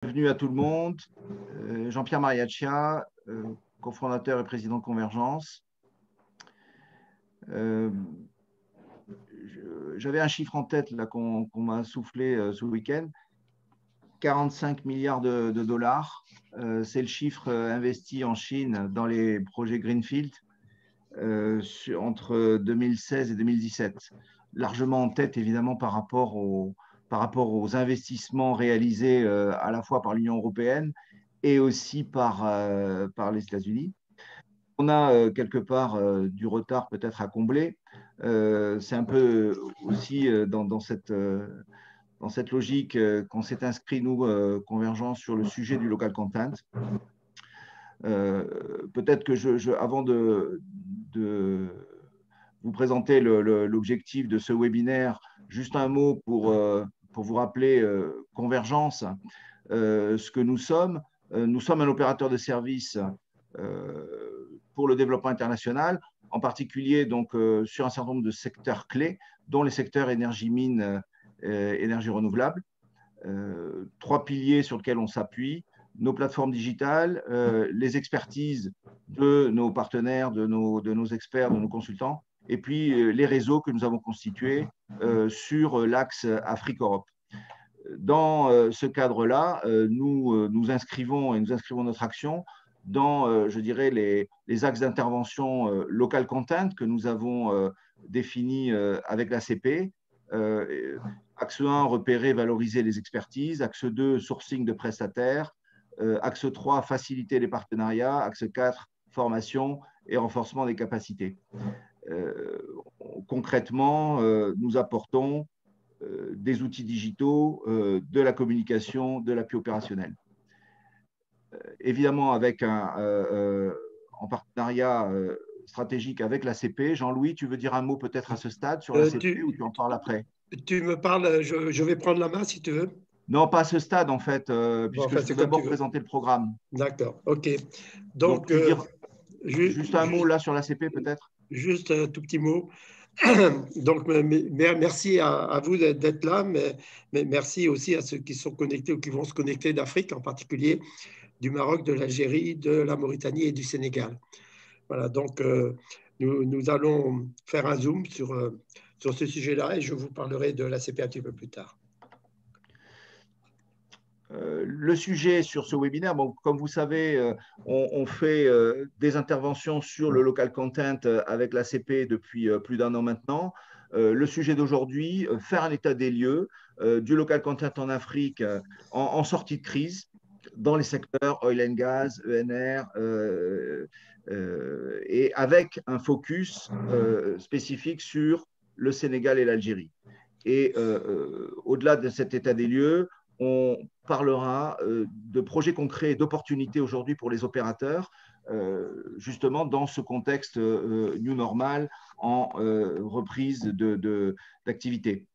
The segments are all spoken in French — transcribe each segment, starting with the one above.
Bienvenue à tout le monde. Jean-Pierre Mariaccia, cofondateur et président de Convergence. J'avais un chiffre en tête là qu'on m'a soufflé ce week-end. 45 milliards de dollars. C'est le chiffre investi en Chine dans les projets Greenfield entre 2016 et 2017. Largement en tête, évidemment, par rapport aux investissements réalisés à la fois par l'Union européenne et aussi par les États-Unis. On a quelque part du retard peut-être à combler. C'est un peu aussi dans cette logique qu'on s'est inscrit, nous, Convergence, sur le sujet du local content. Peut-être que avant de vous présenter l'objectif de ce webinaire, juste un mot pour vous rappeler Convergence, ce que nous sommes. Nous sommes un opérateur de services pour le développement international, en particulier donc, sur un certain nombre de secteurs clés, dont les secteurs énergie mine, énergie renouvelable. 3 piliers sur lesquels on s'appuie: nos plateformes digitales, les expertises de nos partenaires, de nos experts, de nos consultants, et puis les réseaux que nous avons constitués sur l'axe Afrique-Europe. Dans ce cadre-là, nous inscrivons notre action dans, je dirais, les axes d'intervention local content que nous avons définis avec l'ACP. Axe 1, repérer, valoriser les expertises. Axe 2, sourcing de prestataires. Axe 3, faciliter les partenariats. Axe 4, formation et renforcement des capacités. Concrètement, nous apportons des outils digitaux, de la communication, de l'appui opérationnel. Évidemment, en partenariat stratégique avec l'ACP. Jean-Louis, tu veux dire un mot peut-être à ce stade sur l'ACP ou tu en parles après? Tu me parles, je vais prendre la main si tu veux. Non, pas à ce stade en fait, puisque Enfin, je peux d'abord présenter le programme. D'accord, ok. Donc juste un mot là sur l'ACP peut-être? Juste un tout petit mot. Donc, merci à vous d'être là, mais merci aussi à ceux qui sont connectés ou qui vont se connecter d'Afrique, en particulier du Maroc, de l'Algérie, de la Mauritanie et du Sénégal. Voilà, donc nous allons faire un zoom sur ce sujet-là et je vous parlerai de l'ACP un petit peu plus tard. Le sujet sur ce webinaire, bon, comme vous savez, on fait des interventions sur le local content avec l'ACP depuis plus d'1 an maintenant. Le sujet d'aujourd'hui, faire un état des lieux du local content en Afrique en sortie de crise dans les secteurs oil and gas, ENR, et avec un focus spécifique sur le Sénégal et l'Algérie. Et au-delà de cet état des lieux, on parlera de projets concrets et d'opportunités aujourd'hui pour les opérateurs, justement dans ce contexte new normal en reprise d'activité.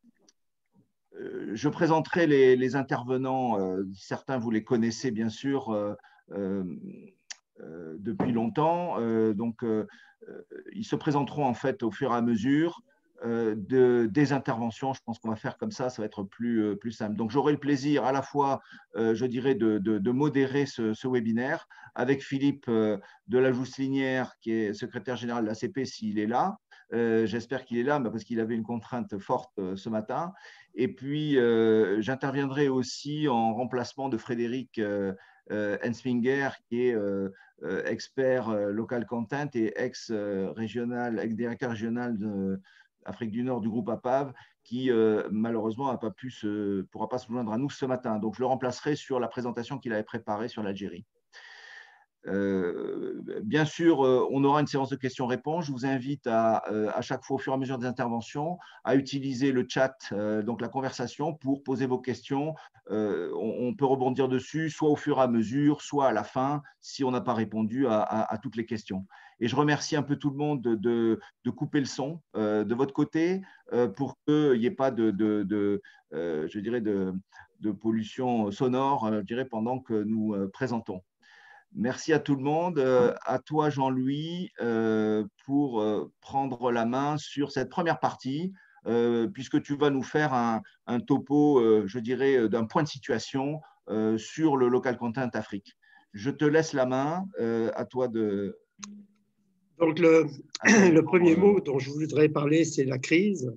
Je présenterai les intervenants, certains vous les connaissez bien sûr depuis longtemps, donc ils se présenteront en fait au fur et à mesure des interventions. Je pense qu'on va faire comme ça va être plus simple. Donc, j'aurai le plaisir à la fois, je dirais, de modérer ce webinaire avec Philippe de la Jouslinière, qui est secrétaire général de l'ACP, s'il est là. J'espère qu'il est là, parce qu'il avait une contrainte forte ce matin. Et puis, j'interviendrai aussi en remplacement de Frédéric Hensminger, qui est expert local content et ex-directeur régional de Afrique du Nord du groupe APAV, qui malheureusement ne pourra pas se joindre à nous ce matin. Donc, je le remplacerai sur la présentation qu'il avait préparée sur l'Algérie. Bien sûr, on aura une séance de questions-réponses. Je vous invite à chaque fois, au fur et à mesure des interventions, à utiliser le chat, donc la conversation, pour poser vos questions. On peut rebondir dessus, soit au fur et à mesure, soit à la fin, si on n'a pas répondu à toutes les questions. Et je remercie un peu tout le monde de couper le son de votre côté pour qu'il n'y ait pas je dirais de pollution sonore, je dirais, pendant que nous présentons. Merci à tout le monde. À toi, Jean-Louis, pour prendre la main sur cette première partie, puisque tu vas nous faire un topo, je dirais, d'un point de situation sur le Local Content Afrique. Je te laisse la main, à toi de… Donc, le premier mot dont je voudrais parler, c'est la crise.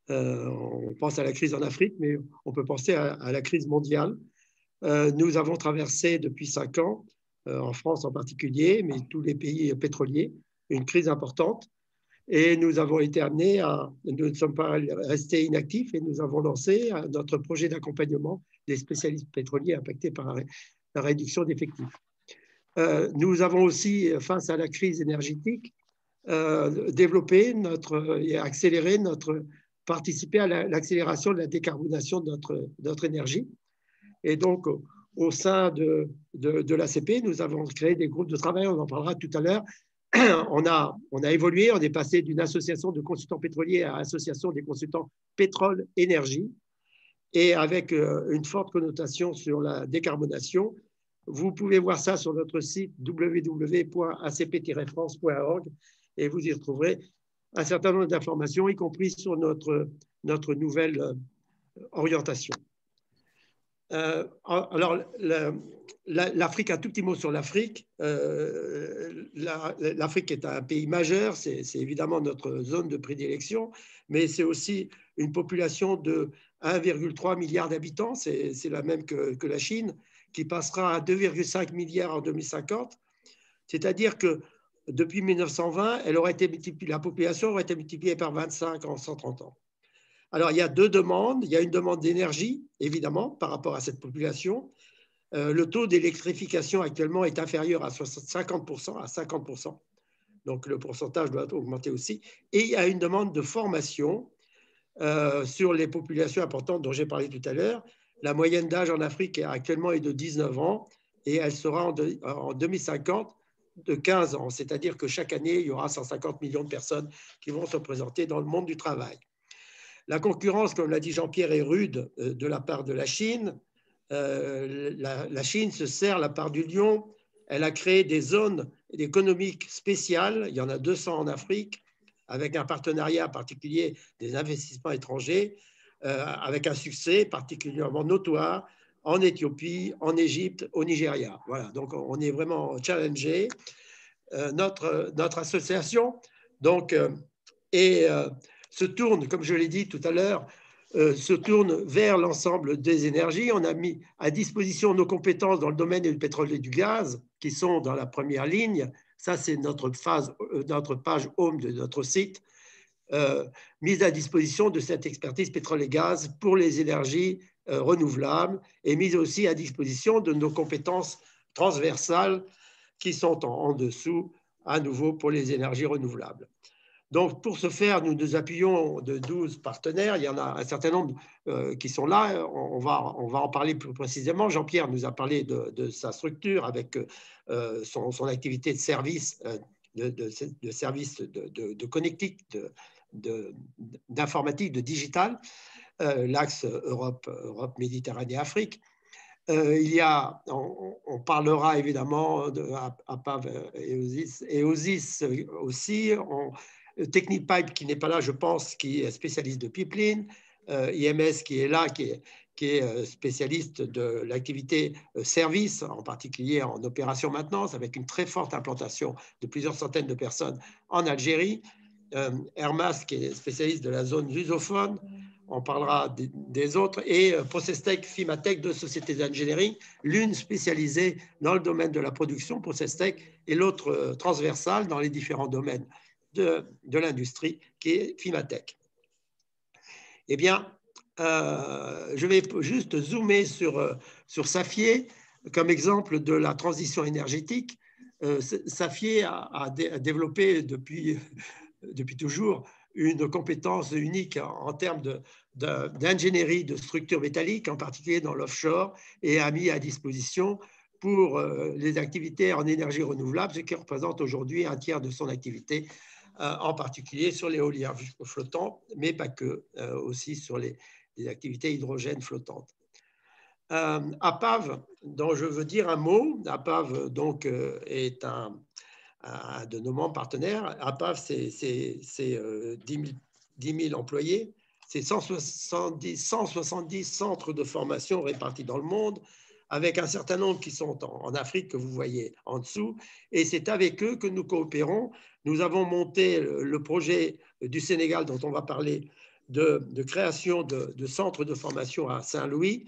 On pense à la crise en Afrique, mais on peut penser à la crise mondiale. Nous avons traversé depuis 5 ans, en France en particulier, mais tous les pays pétroliers, une crise importante. Et nous avons été amenés nous ne sommes pas restés inactifs et nous avons lancé notre projet d'accompagnement des spécialistes pétroliers impactés par la réduction d'effectifs. Nous avons aussi, face à la crise énergétique, développé et accéléré participé à l'accélération de la décarbonation de notre énergie. Et donc, au sein de l'ACP, nous avons créé des groupes de travail, on en parlera tout à l'heure. On a évolué, on est passé d'une association de consultants pétroliers à association des consultants pétrole-énergie, et avec une forte connotation sur la décarbonation. Vous pouvez voir ça sur notre site www.acp-france.org et vous y retrouverez un certain nombre d'informations, y compris sur notre nouvelle orientation. Alors, l'Afrique, un tout petit mot sur l'Afrique. L'Afrique est un pays majeur, c'est évidemment notre zone de prédilection, mais c'est aussi une population de 1,3 milliard d'habitants, c'est la même que la Chine, qui passera à 2,5 milliards en 2050. C'est-à-dire que depuis 1920, la population aurait été multipliée par 25 en 130 ans. Alors, il y a deux demandes. Il y a une demande d'énergie, évidemment, par rapport à cette population. Le taux d'électrification actuellement est inférieur à 50%. Donc, le pourcentage doit augmenter aussi. Et il y a une demande de formation sur les populations importantes dont j'ai parlé tout à l'heure. La moyenne d'âge en Afrique actuellement est de 19 ans et elle sera en 2050 de 15 ans. C'est-à-dire que chaque année, il y aura 150 millions de personnes qui vont se présenter dans le monde du travail. La concurrence, comme l'a dit Jean-Pierre, est rude de la part de la Chine. La Chine se sert la part du lion. Elle a créé des zones économiques spéciales. Il y en a 200 en Afrique, avec un partenariat particulier des investissements étrangers, avec un succès particulièrement notoire en Éthiopie, en Égypte, au Nigeria. Voilà, donc on est vraiment challengé. Notre association donc, se tourne, comme je l'ai dit tout à l'heure, se tourne vers l'ensemble des énergies. On a mis à disposition nos compétences dans le domaine du pétrole et du gaz, qui sont dans la première ligne. Ça, c'est notre page home de notre site, mise à disposition de cette expertise pétrole et gaz pour les énergies renouvelables et mise aussi à disposition de nos compétences transversales qui sont en dessous, à nouveau, pour les énergies renouvelables. Donc, pour ce faire, nous nous appuyons de 12 partenaires. Il y en a un certain nombre qui sont là. On va en parler plus précisément. Jean-Pierre nous a parlé de sa structure avec son activité de service, de service de connectique, d'informatique, de digital, l'axe Europe-Méditerranée-Afrique. On parlera évidemment d'APAV et OSIS aussi. Technipipe qui n'est pas là, je pense, qui est spécialiste de pipeline, IMS qui est là, qui est spécialiste de l'activité service, en particulier en opération maintenance, avec une très forte implantation de plusieurs centaines de personnes en Algérie. Hermas qui est spécialiste de la zone lusophone, on parlera des autres, et Procestec, Fimatec, deux sociétés d'ingénierie, l'une spécialisée dans le domaine de la production, Procestec, et l'autre transversale dans les différents domaines de l'industrie, qui est Fimatec. Eh bien, je vais juste zoomer sur Safié comme exemple de la transition énergétique. Safié a développé depuis toujours une compétence unique en termes d'ingénierie de structures métalliques, en particulier dans l'offshore, et a mis à disposition pour les activités en énergie renouvelable, ce qui représente aujourd'hui un tiers de son activité, en particulier sur l'éolien flottant, mais pas que, aussi sur les activités hydrogène flottantes. APAV, dont je veux dire un mot, APAV donc, est un de nos membres partenaires. APAV, c'est 10 000 employés, c'est 170 centres de formation répartis dans le monde, avec un certain nombre qui sont en Afrique, que vous voyez en dessous, et c'est avec eux que nous coopérons. Nous avons monté le projet du Sénégal, dont on va parler, de création de centres de formation à Saint-Louis.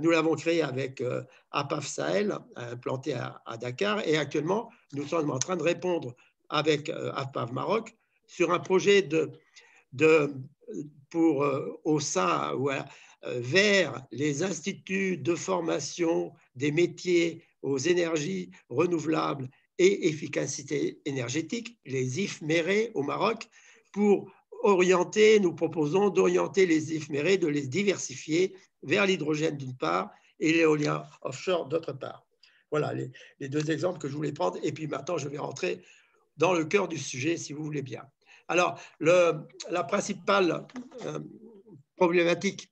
Nous l'avons créé avec APAF Sahel, implanté à Dakar, et actuellement, nous sommes en train de répondre avec APAF Maroc sur un projet au sein vers les instituts de formation des métiers aux énergies renouvelables et efficacité énergétique, les IFMERE au Maroc, pour nous proposons d'orienter les IFMERE, de les diversifier vers l'hydrogène d'une part et l'éolien offshore d'autre part. Voilà les deux exemples que je voulais prendre. Et puis maintenant, je vais rentrer dans le cœur du sujet, si vous voulez bien. Alors, la principale problématique,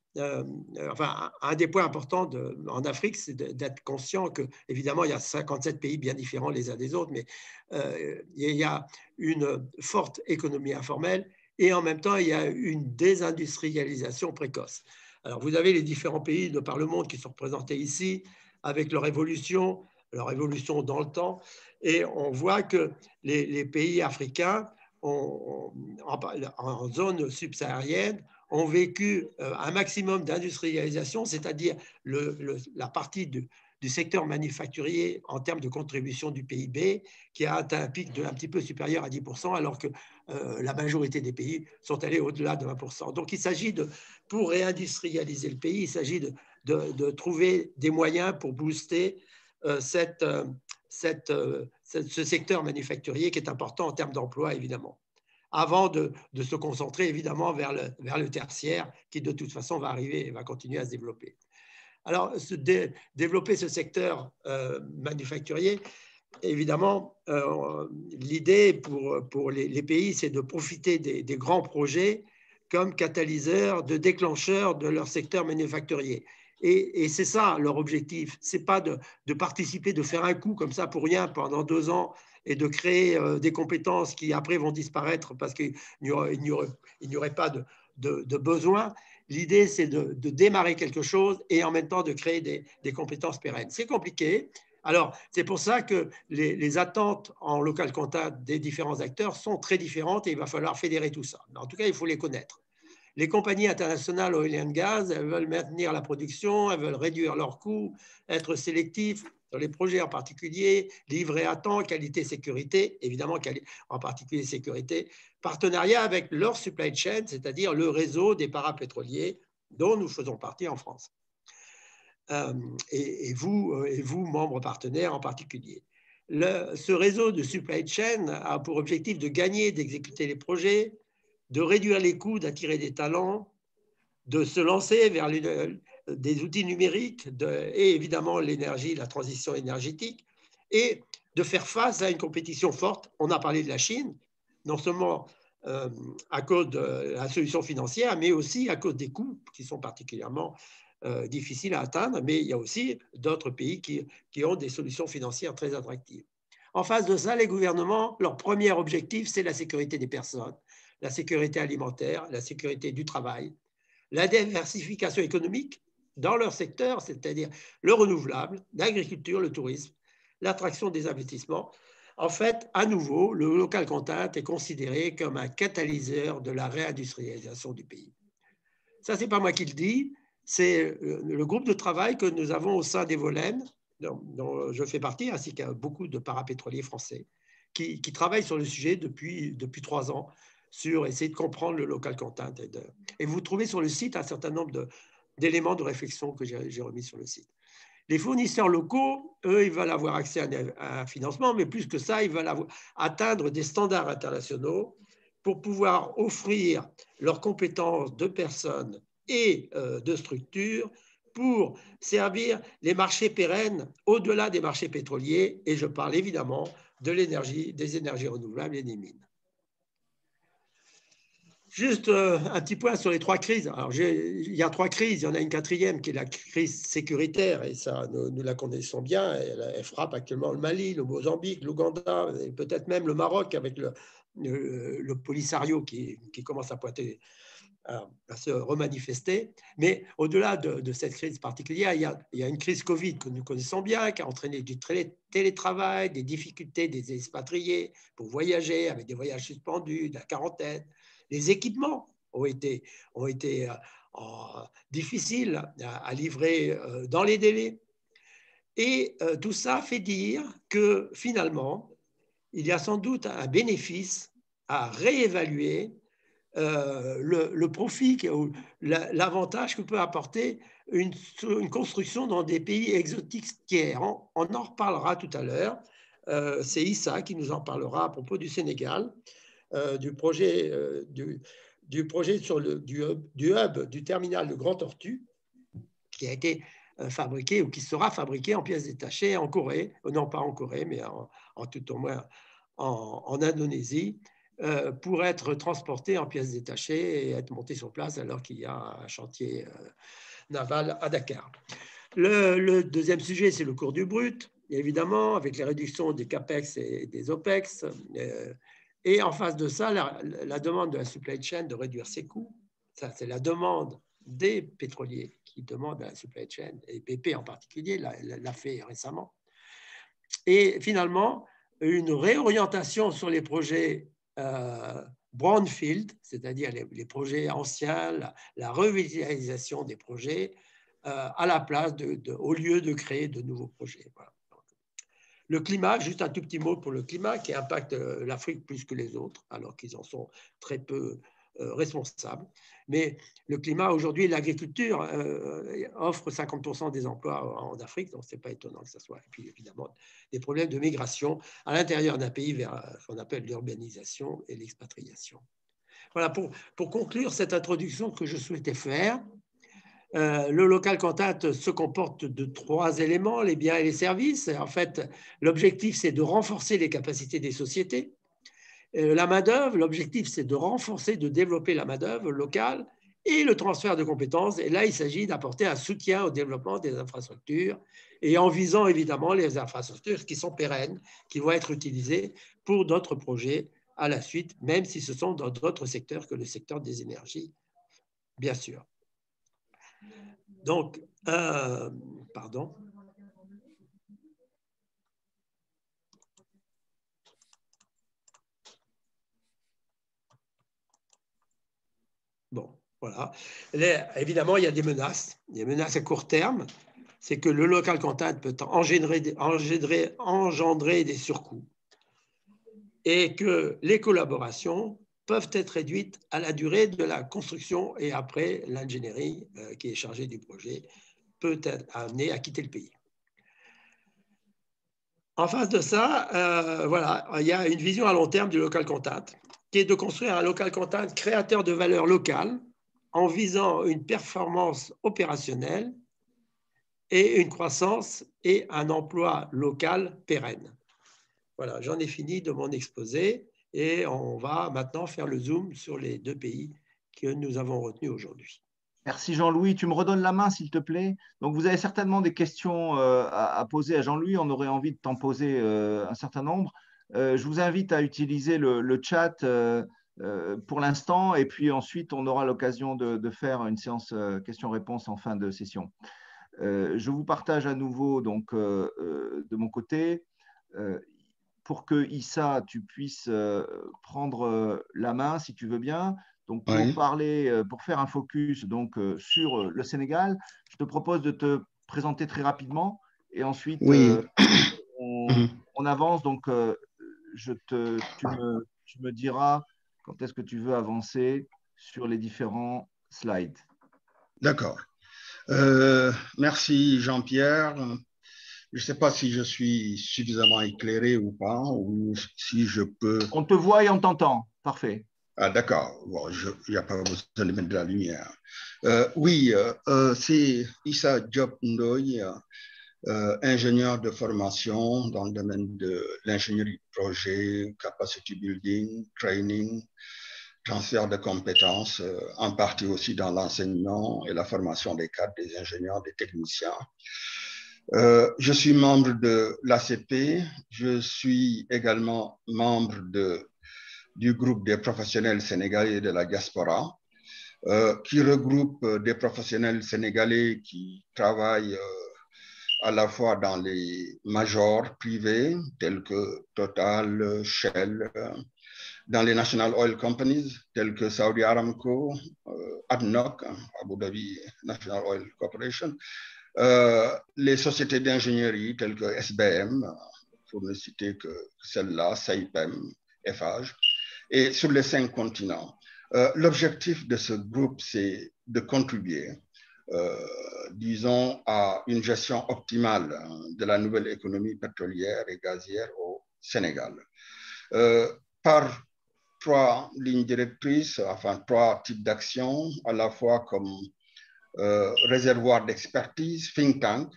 enfin, un des points importants en Afrique, c'est d'être conscient que, évidemment, il y a 57 pays bien différents les uns des autres, mais il y a une forte économie informelle et en même temps, il y a une désindustrialisation précoce. Alors, vous avez les différents pays de par le monde qui sont représentés ici, avec leur évolution dans le temps, et on voit que les pays africains, en zone subsaharienne, ont vécu un maximum d'industrialisation, c'est-à-dire la partie du secteur manufacturier en termes de contribution du PIB, qui a atteint un pic un petit peu supérieur à 10%, alors que la majorité des pays sont allés au-delà de 20%. Donc, il s'agit pour réindustrialiser le pays, il s'agit de trouver des moyens pour booster ce secteur manufacturier qui est important en termes d'emploi, évidemment, avant de se concentrer, évidemment, vers le tertiaire, qui, de toute façon, va arriver et va continuer à se développer. Alors, développer ce secteur manufacturier, évidemment, l'idée pour les pays, c'est de profiter des grands projets comme catalyseurs, de déclencheurs de leur secteur manufacturier. Et c'est ça leur objectif. Ce n'est pas de participer, de faire un coup comme ça pour rien pendant 2 ans et de créer des compétences qui après vont disparaître parce qu'il n'y aurait pas de besoin. L'idée, c'est de démarrer quelque chose et en même temps de créer des compétences pérennes. C'est compliqué. Alors, c'est pour ça que les attentes en local contact des différents acteurs sont très différentes et il va falloir fédérer tout ça. En tout cas, il faut les connaître. Les compagnies internationales oil and gas, elles veulent maintenir la production, elles veulent réduire leurs coûts, être sélectifs dans les projets en particulier, livrer à temps, qualité, sécurité, évidemment en particulier sécurité, partenariat avec leur supply chain, c'est-à-dire le réseau des parapétroliers dont nous faisons partie en France. Et vous, membres partenaires en particulier. Ce réseau de supply chain a pour objectif de gagner, d'exécuter les projets, de réduire les coûts, d'attirer des talents, de se lancer vers des outils numériques et évidemment l'énergie, la transition énergétique, et de faire face à une compétition forte. On a parlé de la Chine, non seulement à cause de la solution financière, mais aussi à cause des coûts qui sont particulièrement difficiles à atteindre, mais il y a aussi d'autres pays qui ont des solutions financières très attractives. En face de ça, les gouvernements, leur premier objectif, c'est la sécurité des personnes, la sécurité alimentaire, la sécurité du travail, la diversification économique dans leur secteur, c'est-à-dire le renouvelable, l'agriculture, le tourisme, l'attraction des investissements. En fait, à nouveau, le local content est considéré comme un catalyseur de la réindustrialisation du pays. Ça, ce n'est pas moi qui le dis, c'est le groupe de travail que nous avons au sein des Volen, dont je fais partie, ainsi qu'à beaucoup de parapétroliers français, qui travaillent sur le sujet depuis 3 ans, sur essayer de comprendre le local content. Et vous trouvez sur le site un certain nombre d'éléments de réflexion que j'ai remis sur le site. Les fournisseurs locaux, eux, ils veulent avoir accès à un financement, mais plus que ça, ils veulent atteindre des standards internationaux pour pouvoir offrir leurs compétences de personnes et de structures pour servir les marchés pérennes au-delà des marchés pétroliers. Et je parle évidemment de l'énergie, des énergies renouvelables et des mines. Juste un petit point sur les 3 crises. Alors, il y a 3 crises, il y en a une 4e qui est la crise sécuritaire, et ça, nous la connaissons bien. Elle frappe actuellement le Mali, le Mozambique, l'Ouganda, et peut-être même le Maroc avec le Polisario qui commence à pointer à se remanifester. Mais au-delà de cette crise particulière, il y a une crise Covid que nous connaissons bien, qui a entraîné du télétravail, des difficultés des expatriés pour voyager, avec des voyages suspendus, de la quarantaine. Les équipements ont été difficiles à livrer dans les délais. Et tout ça fait dire que finalement, il y a sans doute un bénéfice à réévaluer le profit, l'avantage que peut apporter une construction dans des pays exotiques tiers. On en reparlera tout à l'heure. C'est Issa qui nous en parlera à propos du Sénégal, du projet sur du hub du terminal de Grand Tortue, qui a été fabriqué ou qui sera fabriqué en pièces détachées en Corée, non pas en Corée, mais tout au moins en Indonésie, pour être transporté en pièces détachées et être monté sur place alors qu'il y a un chantier naval à Dakar. Le deuxième sujet, c'est le cours du brut, évidemment, avec les réductions des CAPEX et des OPEX. Et en face de ça, la demande de la supply chain de réduire ses coûts. Ça, c'est la demande des pétroliers qui demandent à la supply chain, et BP en particulier l'a fait récemment. Et finalement, une réorientation sur les projets brownfield, c'est-à-dire les projets anciens, la revitalisation des projets, à la place au lieu de créer de nouveaux projets. Voilà. Le climat, juste un tout petit mot pour le climat qui impacte l'Afrique plus que les autres, alors qu'ils en sont très peu responsables. Mais le climat, aujourd'hui, l'agriculture offre 50% des emplois en Afrique, donc ce n'est pas étonnant que ça soit. Et puis, évidemment, des problèmes de migration à l'intérieur d'un pays vers ce qu'on appelle l'urbanisation et l'expatriation. Voilà, pour conclure cette introduction que je souhaitais faire, le local content se comporte de 3 éléments, les biens et les services. En fait, l'objectif, c'est de renforcer les capacités des sociétés. La main-d'œuvre, l'objectif, c'est de renforcer, de développer la main-d'œuvre locale et le transfert de compétences. Et là, il s'agit d'apporter un soutien au développement des infrastructures et en visant évidemment les infrastructures qui sont pérennes, qui vont être utilisées pour d'autres projets à la suite, même si ce sont dans d'autres secteurs que le secteur des énergies, bien sûr. Donc, pardon. Bon, voilà. Là, évidemment, il y a des menaces à court terme. C'est que le local content peut engendrer des surcoûts et que les collaborations peuvent être réduites à la durée de la construction et après l'ingénierie qui est chargée du projet peut être amenée à quitter le pays. En face de ça, voilà, il y a une vision à long terme du local content qui est de construire un local content créateur de valeur locale en visant une performance opérationnelle et une croissance et un emploi local pérenne. Voilà, j'en ai fini de mon exposé et on va maintenant faire le zoom sur les 2 pays que nous avons retenus aujourd'hui. Merci Jean-Louis. Tu me redonnes la main, s'il te plaît. Donc, vous avez certainement des questions à poser à Jean-Louis. On aurait envie de t'en poser un certain nombre. Je vous invite à utiliser le chat pour l'instant et puis ensuite, on aura l'occasion de faire une séance questions-réponses en fin de session. Je vous partage à nouveau donc, de mon côté pour que Issa, tu puisses prendre la main si tu veux bien. Donc, pour parler, pour faire un focus donc, sur le Sénégal, je te propose de te présenter très rapidement et ensuite on avance. Donc, tu me diras quand est-ce que tu veux avancer sur les différents slides. D'accord. Merci Jean-Pierre. Je ne sais pas si je suis suffisamment éclairé ou pas, ou si je peux… On te voit et on t'entend. Parfait. Ah, d'accord. Bon, il n'y a pas besoin de mettre de la lumière. Oui, c'est Issa Diop Ndoye, ingénieur de formation dans le domaine de l'ingénierie de projet, capacity building, training, transfert de compétences, en partie aussi dans l'enseignement et la formation des cadres, des ingénieurs, des techniciens. Je suis membre de l'ACP, je suis également membre du groupe des professionnels sénégalais de la diaspora. qui regroupe des professionnels sénégalais qui travaillent à la fois dans les majors privés tels que Total, Shell, dans les National Oil Companies tels que Saudi Aramco, ADNOC, Abu Dhabi National Oil Corporation, les sociétés d'ingénierie telles que SBM, pour ne citer que celle-là, Saipem, Eiffage, et sur les 5 continents. L'objectif de ce groupe, c'est de contribuer, disons, à une gestion optimale de la nouvelle économie pétrolière et gazière au Sénégal. Par 3 lignes directrices, enfin 3 types d'actions, à la fois comme réservoir d'expertise, think tank,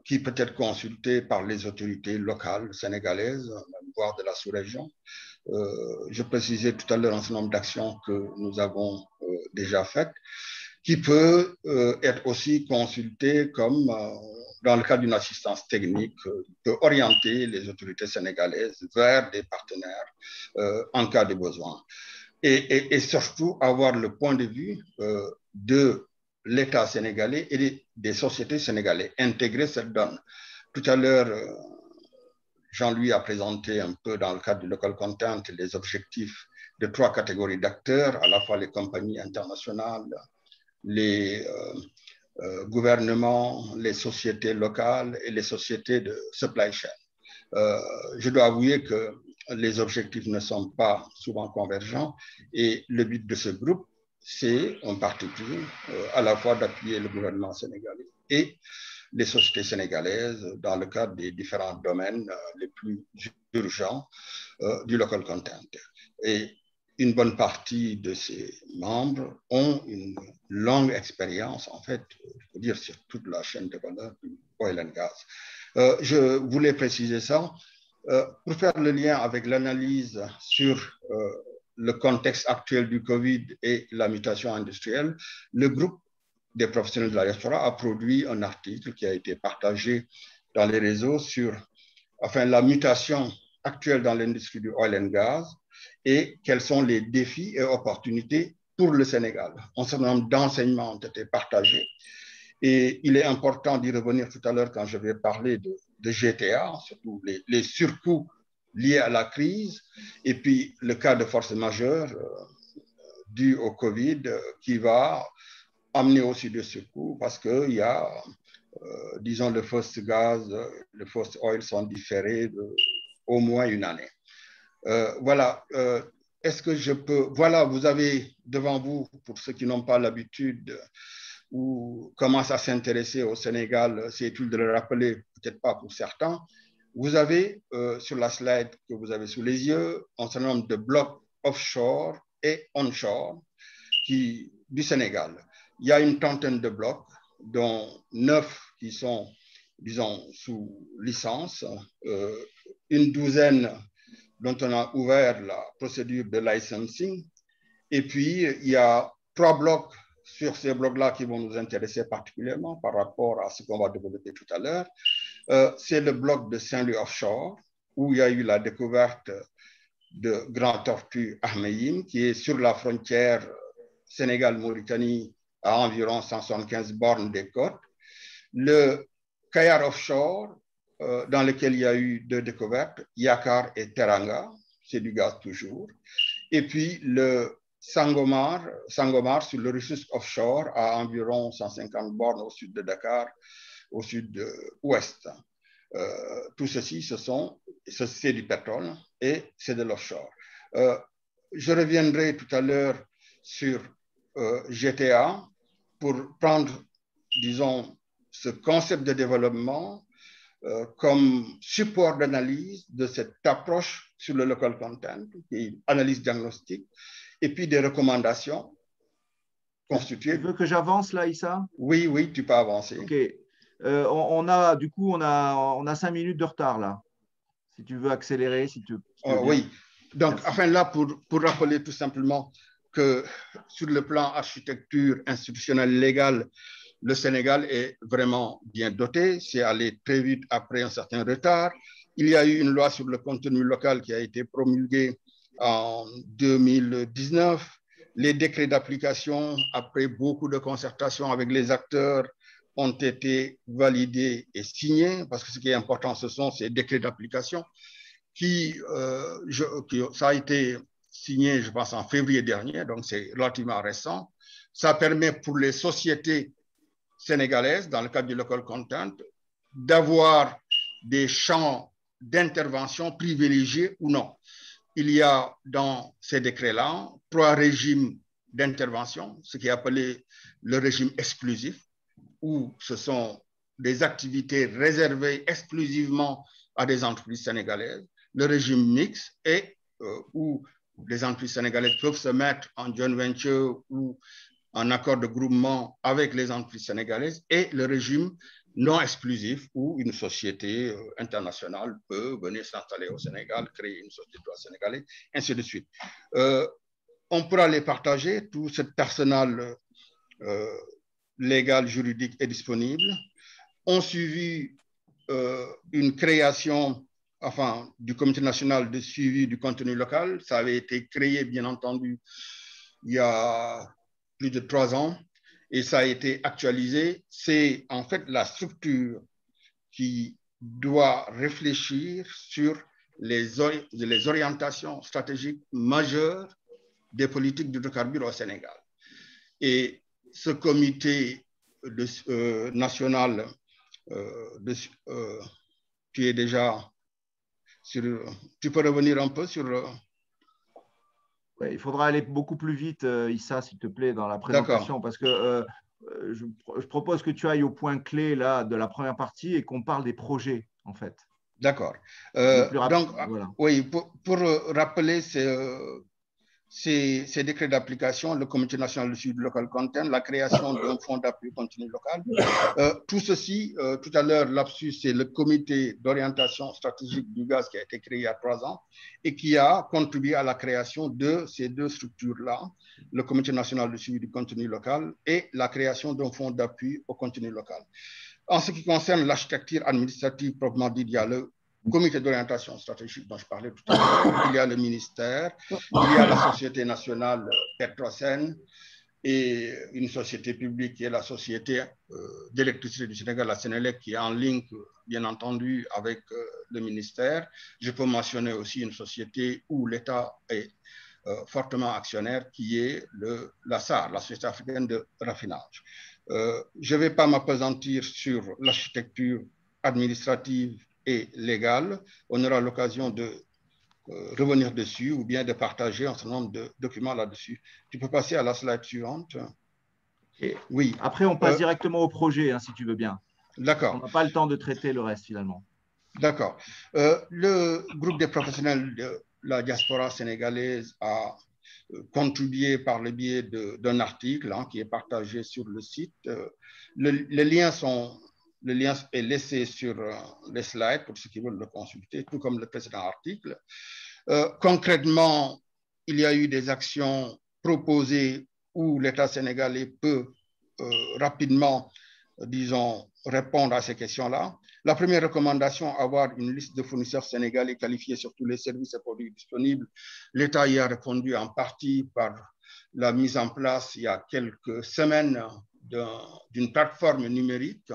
qui peut être consulté par les autorités locales sénégalaises, voire de la sous-région. Je précisais tout à l'heure un certain nombre d'actions que nous avons déjà faites, qui peut être aussi consulté comme, dans le cadre d'une assistance technique, peut orienter les autorités sénégalaises vers des partenaires en cas de besoin. Et surtout avoir le point de vue de l'État sénégalais et des sociétés sénégalaises, intégrer cette donne. Tout à l'heure, Jean-Louis a présenté un peu dans le cadre du local content les objectifs de 3 catégories d'acteurs, à la fois les compagnies internationales, les gouvernements, les sociétés locales et les sociétés de supply chain. Je dois avouer que les objectifs ne sont pas souvent convergents et le but de ce groupe, c'est en particulier à la fois d'appuyer le gouvernement sénégalais et les sociétés sénégalaises dans le cadre des différents domaines les plus urgents du local content. Et une bonne partie de ces membres ont une longue expérience, en fait, je peux dire, sur toute la chaîne de valeur du oil and gas. Je voulais préciser ça pour faire le lien avec l'analyse sur le contexte actuel du Covid et la mutation industrielle. Le groupe des professionnels de la diaspora a produit un article qui a été partagé dans les réseaux sur la mutation actuelle dans l'industrie du oil and gas et quels sont les défis et opportunités pour le Sénégal. Un certain nombre d'enseignements ont été partagés et il est important d'y revenir tout à l'heure quand je vais parler de GTA, surtout les surcoûts liés à la crise et puis le cas de force majeure dû au Covid qui va amener aussi des surcoûts parce qu'il y a, disons, le first gaz, le first oil sont différés au moins une année. Voilà, est-ce que je peux... Voilà, vous avez devant vous, pour ceux qui n'ont pas l'habitude ou commencent à s'intéresser au Sénégal, c'est utile de le rappeler, peut-être pas pour certains, vous avez sur la slide que vous avez sous les yeux un certain nombre de blocs offshore et onshore du Sénégal. Il y a une trentaine de blocs, dont 9 qui sont, disons, sous licence, une douzaine dont on a ouvert la procédure de licensing, et puis il y a 3 blocs sur ces blocs-là qui vont nous intéresser particulièrement par rapport à ce qu'on va développer tout à l'heure. C'est le bloc de Saint-Louis Offshore, où il y a eu la découverte de Grand Tortue Ahmeyim, qui est sur la frontière Sénégal-Mauritanie à environ 175 bornes des côtes. Le Kayar Offshore, dans lequel il y a eu 2 découvertes, Yakar et Teranga, c'est du gaz toujours. Et puis le Sangomar sur le Russus Offshore à environ 150 bornes au sud de Dakar, au sud-ouest. Tout ceci, c'est du pétrole et c'est de l'offshore. Je reviendrai tout à l'heure sur GTA pour prendre, disons, ce concept de développement comme support d'analyse de cette approche sur le local content, qui est une analyse diagnostique, et puis des recommandations constituées. Tu veux que j'avance là, Issa? Oui, tu peux avancer. Ok. On a 5 minutes de retard là. Si tu veux accélérer, si tu veux oui. Donc, là, pour rappeler tout simplement que sur le plan architecture institutionnelle légale, le Sénégal est vraiment bien doté. C'est allé très vite après un certain retard. Il y a eu une loi sur le contenu local qui a été promulguée en 2019. Les décrets d'application, après beaucoup de concertation avec les acteurs, ont été validés et signés, parce que ce qui est important, ce sont ces décrets d'application ça a été signé, je pense, en février dernier, donc c'est relativement récent. Ça permet pour les sociétés sénégalaises, dans le cadre du local content, d'avoir des champs d'intervention privilégiés ou non. Il y a dans ces décrets-là 3 régimes d'intervention, ce qui est appelé le régime exclusif, où ce sont des activités réservées exclusivement à des entreprises sénégalaises, le régime mixte où les entreprises sénégalaises peuvent se mettre en joint venture ou en accord de groupement avec les entreprises sénégalaises, et le régime non exclusif où une société internationale peut venir s'installer au Sénégal, créer une société de droit sénégalais, ainsi de suite. On pourra les partager, tout cet arsenal légal, juridique est disponible. On suivi une création du Comité national de suivi du contenu local. Ça avait été créé, bien entendu, il y a plus de 3 ans, et ça a été actualisé. C'est en fait la structure qui doit réfléchir sur les orientations stratégiques majeures des politiques d'hydrocarbures au Sénégal. Et ce comité national, tu es déjà sur... Tu peux revenir un peu sur... Ouais, il faudra aller beaucoup plus vite, Issa, s'il te plaît, dans la présentation, parce que je propose que tu ailles au point clé là, de la première partie et qu'on parle des projets, en fait. D'accord. Donc, voilà. Oui, pour rappeler ces décrets d'application, le Comité national de suivi du local content, la création d'un fonds d'appui continu local. Tout ceci, tout à l'heure, lapsus, c'est le comité d'orientation stratégique du gaz qui a été créé il y a 3 ans et qui a contribué à la création de ces 2 structures-là, le Comité national de suivi du contenu local et la création d'un fonds d'appui au contenu local. En ce qui concerne l'architecture administrative proprement dite, il y a le comité d'orientation stratégique dont je parlais tout à l'heure, il y a le ministère, il y a la Société nationale Petrosen et une société publique qui est la Société d'électricité du Sénégal, la Sénélec, qui est en ligne, bien entendu, avec le ministère. Je peux mentionner aussi une société où l'État est fortement actionnaire, qui est la SAR, la Société africaine de raffinage. Je ne vais pas m'appesantir sur l'architecture administrative et légale. On aura l'occasion de revenir dessus ou bien de partager un certain nombre de documents là-dessus. Tu peux passer à la slide suivante. Et oui. Après, on passe directement au projet, hein, si tu veux bien. D'accord. On n'a pas le temps de traiter le reste, finalement. D'accord. Le groupe des professionnels de la diaspora sénégalaise a contribué par le biais d'un article qui est partagé sur le site. Le lien est laissé sur les slides pour ceux qui veulent le consulter, tout comme le précédent article. Concrètement, il y a eu des actions proposées où l'État sénégalais peut rapidement, disons, répondre à ces questions-là. La première recommandation, avoir une liste de fournisseurs sénégalais qualifiés sur tous les services et produits disponibles. L'État y a répondu en partie par la mise en place, il y a quelques semaines, d'une plateforme numérique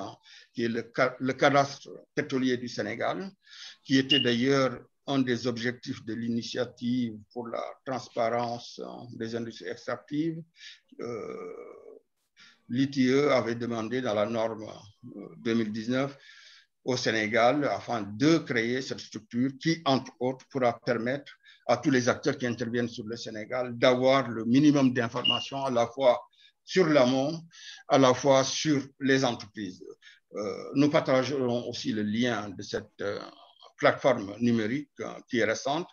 qui est le cadastre pétrolier du Sénégal, qui était d'ailleurs un des objectifs de l'initiative pour la transparence des industries extractives. L'ITIE avait demandé dans la norme 2019 au Sénégal afin de créer cette structure qui, entre autres, pourra permettre à tous les acteurs qui interviennent sur le Sénégal d'avoir le minimum d'informations à la fois sur l'amont, à la fois sur les entreprises. Nous partagerons aussi le lien de cette plateforme numérique qui est récente.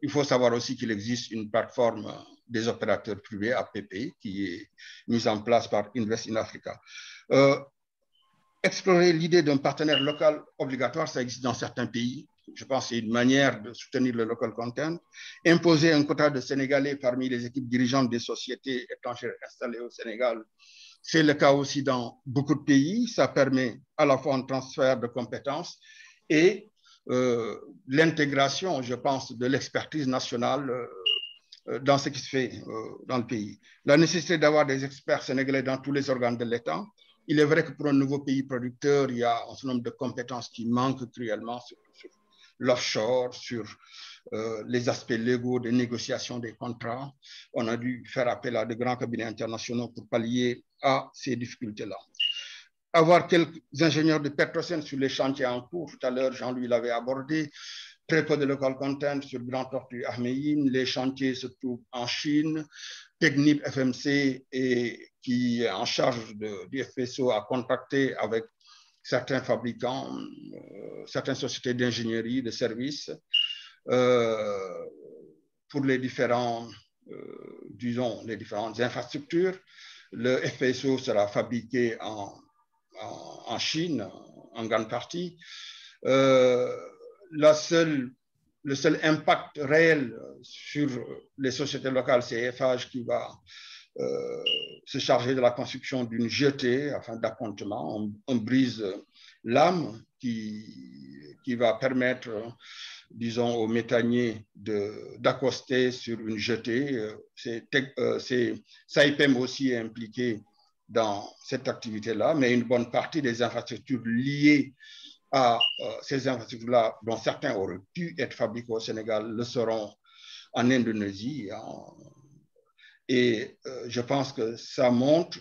Il faut savoir aussi qu'il existe une plateforme des opérateurs privés, APPI, qui est mise en place par Invest in Africa. Explorer l'idée d'un partenaire local obligatoire, ça existe dans certains pays. Je pense que c'est une manière de soutenir le local content. Imposer un quota de Sénégalais parmi les équipes dirigeantes des sociétés étrangères installées au Sénégal, c'est le cas aussi dans beaucoup de pays. Ça permet à la fois un transfert de compétences et l'intégration, je pense, de l'expertise nationale dans ce qui se fait dans le pays. La nécessité d'avoir des experts sénégalais dans tous les organes de l'État. Il est vrai que pour un nouveau pays producteur, il y a un certain nombre de compétences qui manquent cruellement sur l'offshore, sur les aspects légaux des négociations des contrats. On a dû faire appel à de grands cabinets internationaux pour pallier à ces difficultés-là. Avoir quelques ingénieurs de Petrosen sur les chantiers en cours, tout à l'heure, Jean-Louis l'avait abordé, très peu de local content sur Grand Tortue Ahmeyim, les chantiers se trouvent en Chine, Technip FMC, qui est en charge du FPSO, a contracté avec certains fabricants, certaines sociétés d'ingénierie, de services, pour les différentes infrastructures. Le FPSO sera fabriqué en Chine, en grande partie. Le seul impact réel sur les sociétés locales, c'est Eiffage qui va se charger de la construction d'une jetée afin d'appontement. On brise lame qui va permettre, disons, aux méthaniers d'accoster sur une jetée. Saipem aussi est impliqué dans cette activité-là, mais une bonne partie des infrastructures liées à ces infrastructures-là, dont certains auraient pu être fabriqués au Sénégal, le seront en Indonésie. Et je pense que ça montre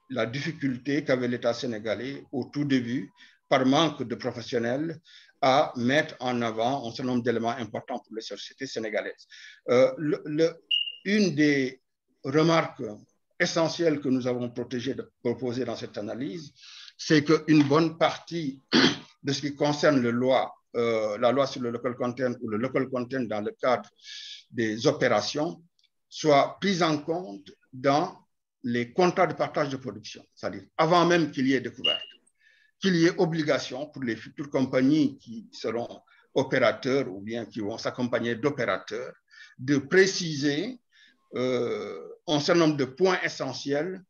la difficulté qu'avait l'État sénégalais au tout début, par manque de professionnels, à mettre en avant un certain nombre d'éléments importants pour les sociétés sénégalaises. Une des remarques essentielles que nous avons proposées dans cette analyse, c'est qu'une bonne partie de ce qui concerne la loi sur le local content ou le local content dans le cadre des opérations soit prise en compte dans les contrats de partage de production, c'est-à-dire avant même qu'il y ait découverte, qu'il y ait obligation pour les futures compagnies qui seront opérateurs ou bien qui vont s'accompagner d'opérateurs de préciser un certain nombre de points essentiels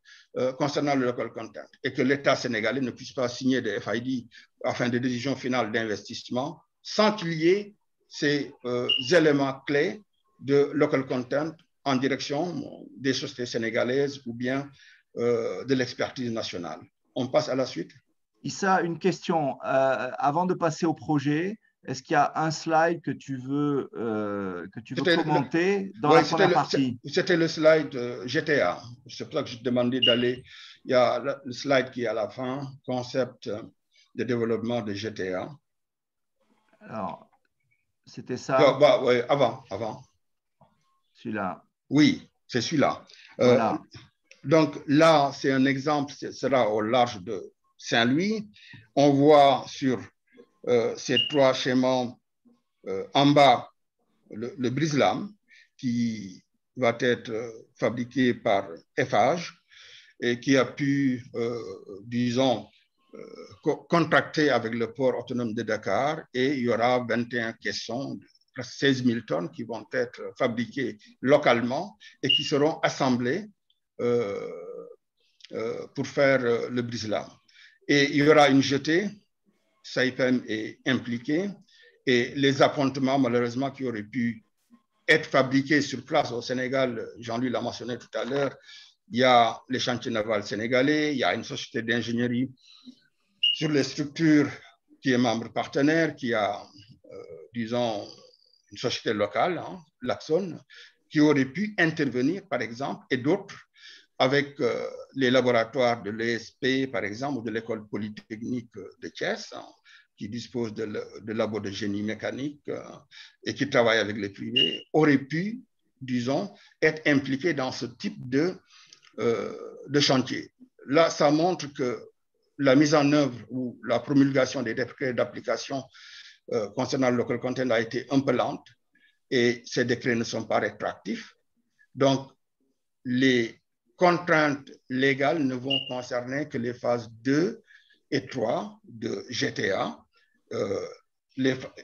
concernant le local content et que l'État sénégalais ne puisse pas signer des FID afin de décision finale d'investissement sans qu'il y ait ces éléments clés de local content en direction des sociétés sénégalaises ou bien de l'expertise nationale. On passe à la suite. Issa, une question. Avant de passer au projet, est-ce qu'il y a un slide que tu veux commenter dans la première partie? C'était le slide GTA. C'est pour ça que je te demandais d'aller. Il y a le slide qui est à la fin, concept de développement de GTA. Alors, c'était ça? Ouais, avant. Celui-là. Oui, c'est celui-là. Voilà. Donc là, c'est un exemple, ce sera au large de Saint-Louis. On voit sur ces trois schémas en bas le brise-lames qui va être fabriqué par Eiffage et qui a pu, disons, contracter avec le port autonome de Dakar, et il y aura 21 caissons de 16 000 tonnes qui vont être fabriquées localement et qui seront assemblées pour faire le brise-lames. Et il y aura une jetée, Saipem est impliqué, et les appontements, malheureusement, qui auraient pu être fabriqués sur place au Sénégal, Jean-Louis l'a mentionné tout à l'heure, il y a les chantiers navals sénégalais, il y a une société d'ingénierie sur les structures qui est membre partenaire, qui a, disons, une société locale, l'Axon, qui aurait pu intervenir, par exemple, et d'autres, avec les laboratoires de l'ESP, par exemple, ou de l'école polytechnique de Thiès, qui dispose de labos de génie mécanique et qui travaille avec les privés, auraient pu, disons, être impliqués dans ce type de chantier. Là, ça montre que la mise en œuvre ou la promulgation des décrets d'application concernant le local content a été un peu lente et ces décrets ne sont pas rétroactifs. Donc, les contraintes légales ne vont concerner que les phases 2 et 3 de GTA,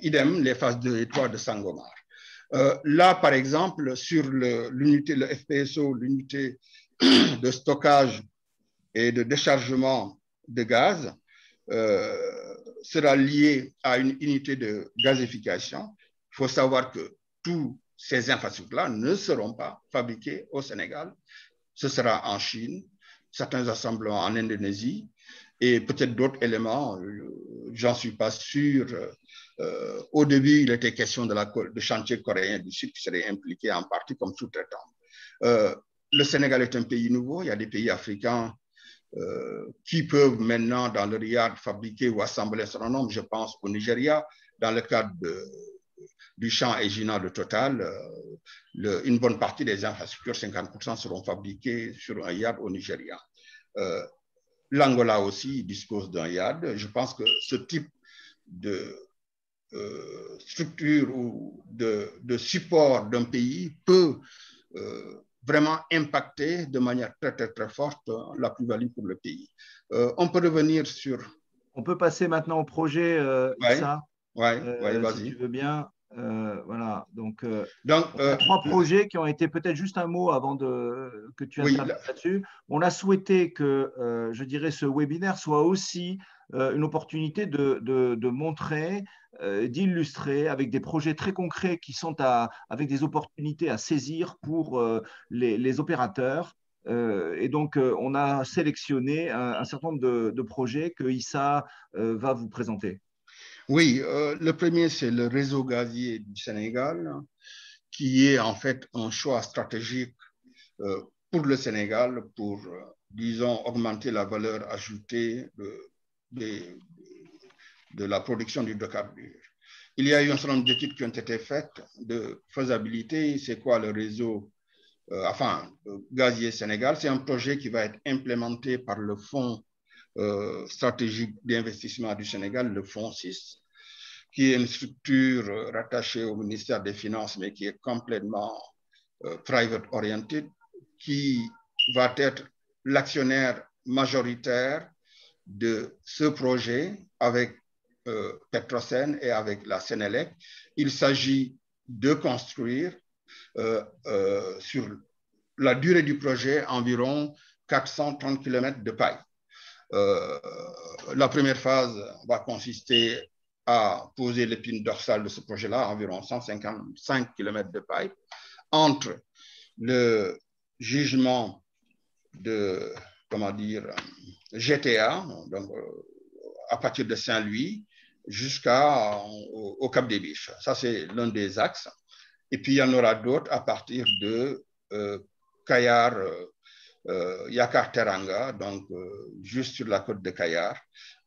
idem les phases 2 et 3 de Sangomar. Là, par exemple, sur l'unité, le FPSO, l'unité de stockage et de déchargement de gaz, sera lié à une unité de gazification. Il faut savoir que tous ces infrastructures-là ne seront pas fabriquées au Sénégal. Ce sera en Chine, certains assemblements en Indonésie et peut-être d'autres éléments, j'en suis pas sûr. Au début, il était question de chantier coréen du Sud qui serait impliqué en partie comme sous-traitant. Le Sénégal est un pays nouveau, il y a des pays africains qui peuvent maintenant, dans le yard, fabriquer ou assembler un certain nombre. Je pense au Nigeria, dans le cadre du champ Egina de Total, une bonne partie des infrastructures, 50%, seront fabriquées sur un yard au Nigeria. L'Angola aussi dispose d'un yard. Je pense que ce type de structure ou de support d'un pays peut vraiment impacter de manière très, très, très forte la plus-value pour le pays. On peut revenir sur... On peut passer maintenant au projet, Issa, vas-y. si tu veux bien. Voilà, donc on a 3 projets qui ont été, peut-être juste un mot avant que tu interviennes là-dessus. On a souhaité que, je dirais, ce webinaire soit aussi une opportunité de montrer, d'illustrer avec des projets très concrets qui sont avec des opportunités à saisir pour les opérateurs. Et donc, on a sélectionné un certain nombre de projets que Issa va vous présenter. Oui, le premier, c'est le réseau gazier du Sénégal, qui est en fait un choix stratégique pour le Sénégal pour, disons, augmenter la valeur ajoutée de la production d'hydrocarbures. Il y a eu un certain nombre d'études qui ont été faites de faisabilité. C'est quoi le réseau gazier Sénégal? C'est un projet qui va être implémenté par le Fonds stratégique d'investissement du Sénégal, le Fonds 6, qui est une structure rattachée au ministère des Finances, mais qui est complètement private-oriented, qui va être l'actionnaire majoritaire de ce projet avec Petrosen et avec la Sénélec. Il s'agit de construire sur la durée du projet environ 430 km de paille. La première phase va consister à poser l'épine dorsale de ce projet-là, environ 155 km de pipe, entre le jugement de, GTA, donc à partir de Saint-Louis, jusqu'au Cap des Biches. Ça, c'est l'un des axes. Et puis, il y en aura d'autres à partir de Kayar, Yakar Teranga, donc juste sur la côte de Kayar,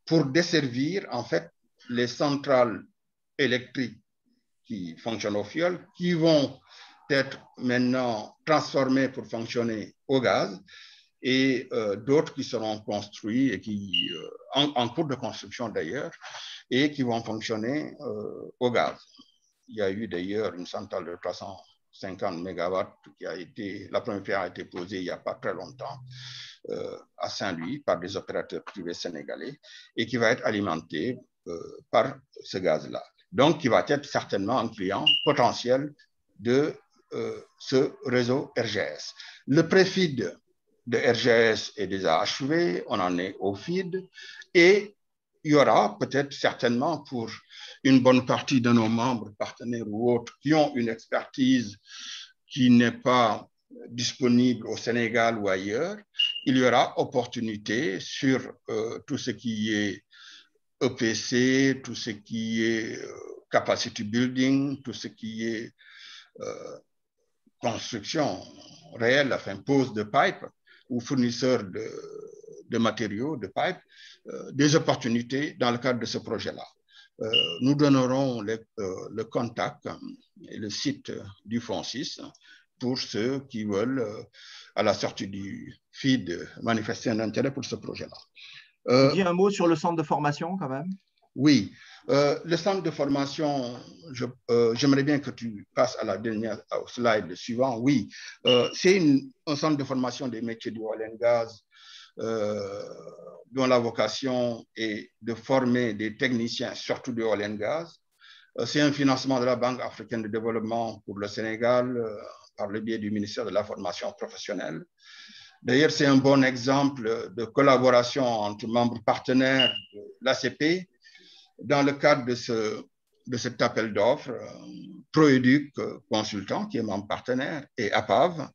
pour desservir en fait les centrales électriques qui fonctionnent au fioul, qui vont être maintenant transformées pour fonctionner au gaz, et d'autres qui seront construits et qui en cours de construction d'ailleurs, et qui vont fonctionner au gaz. Il y a eu d'ailleurs une centrale de 350 mégawatts la première pierre a été posée il n'y a pas très longtemps à Saint-Louis par des opérateurs privés sénégalais et qui va être alimentée par ce gaz-là. Donc, qui va être certainement un client potentiel de ce réseau RGS. Le pré-FID de RGS est déjà achevé, on en est au FID, et il y aura peut-être certainement pour une bonne partie de nos membres, partenaires ou autres, qui ont une expertise qui n'est pas disponible au Sénégal ou ailleurs, il y aura opportunité sur tout ce qui est EPC, tout ce qui est capacity building, tout ce qui est construction réelle, enfin pose de pipe ou fournisseur de matériaux, de pipe, des opportunités dans le cadre de ce projet-là. Nous donnerons le contact et le site du Fonds 6 pour ceux qui veulent, à la sortie du FID, manifester un intérêt pour ce projet-là. Dis un mot sur le centre de formation quand même. Oui, le centre de formation, j'aimerais bien que tu passes à la dernière slide suivante. Oui, c'est un centre de formation des métiers du oil and gas dont la vocation est de former des techniciens, surtout du oil and gas. C'est un financement de la Banque africaine de développement pour le Sénégal par le biais du ministère de la formation professionnelle. D'ailleurs, c'est un bon exemple de collaboration entre membres partenaires de l'ACP dans le cadre de ce de cet appel d'offres, Proeduc Consultant, qui est mon partenaire, et APAV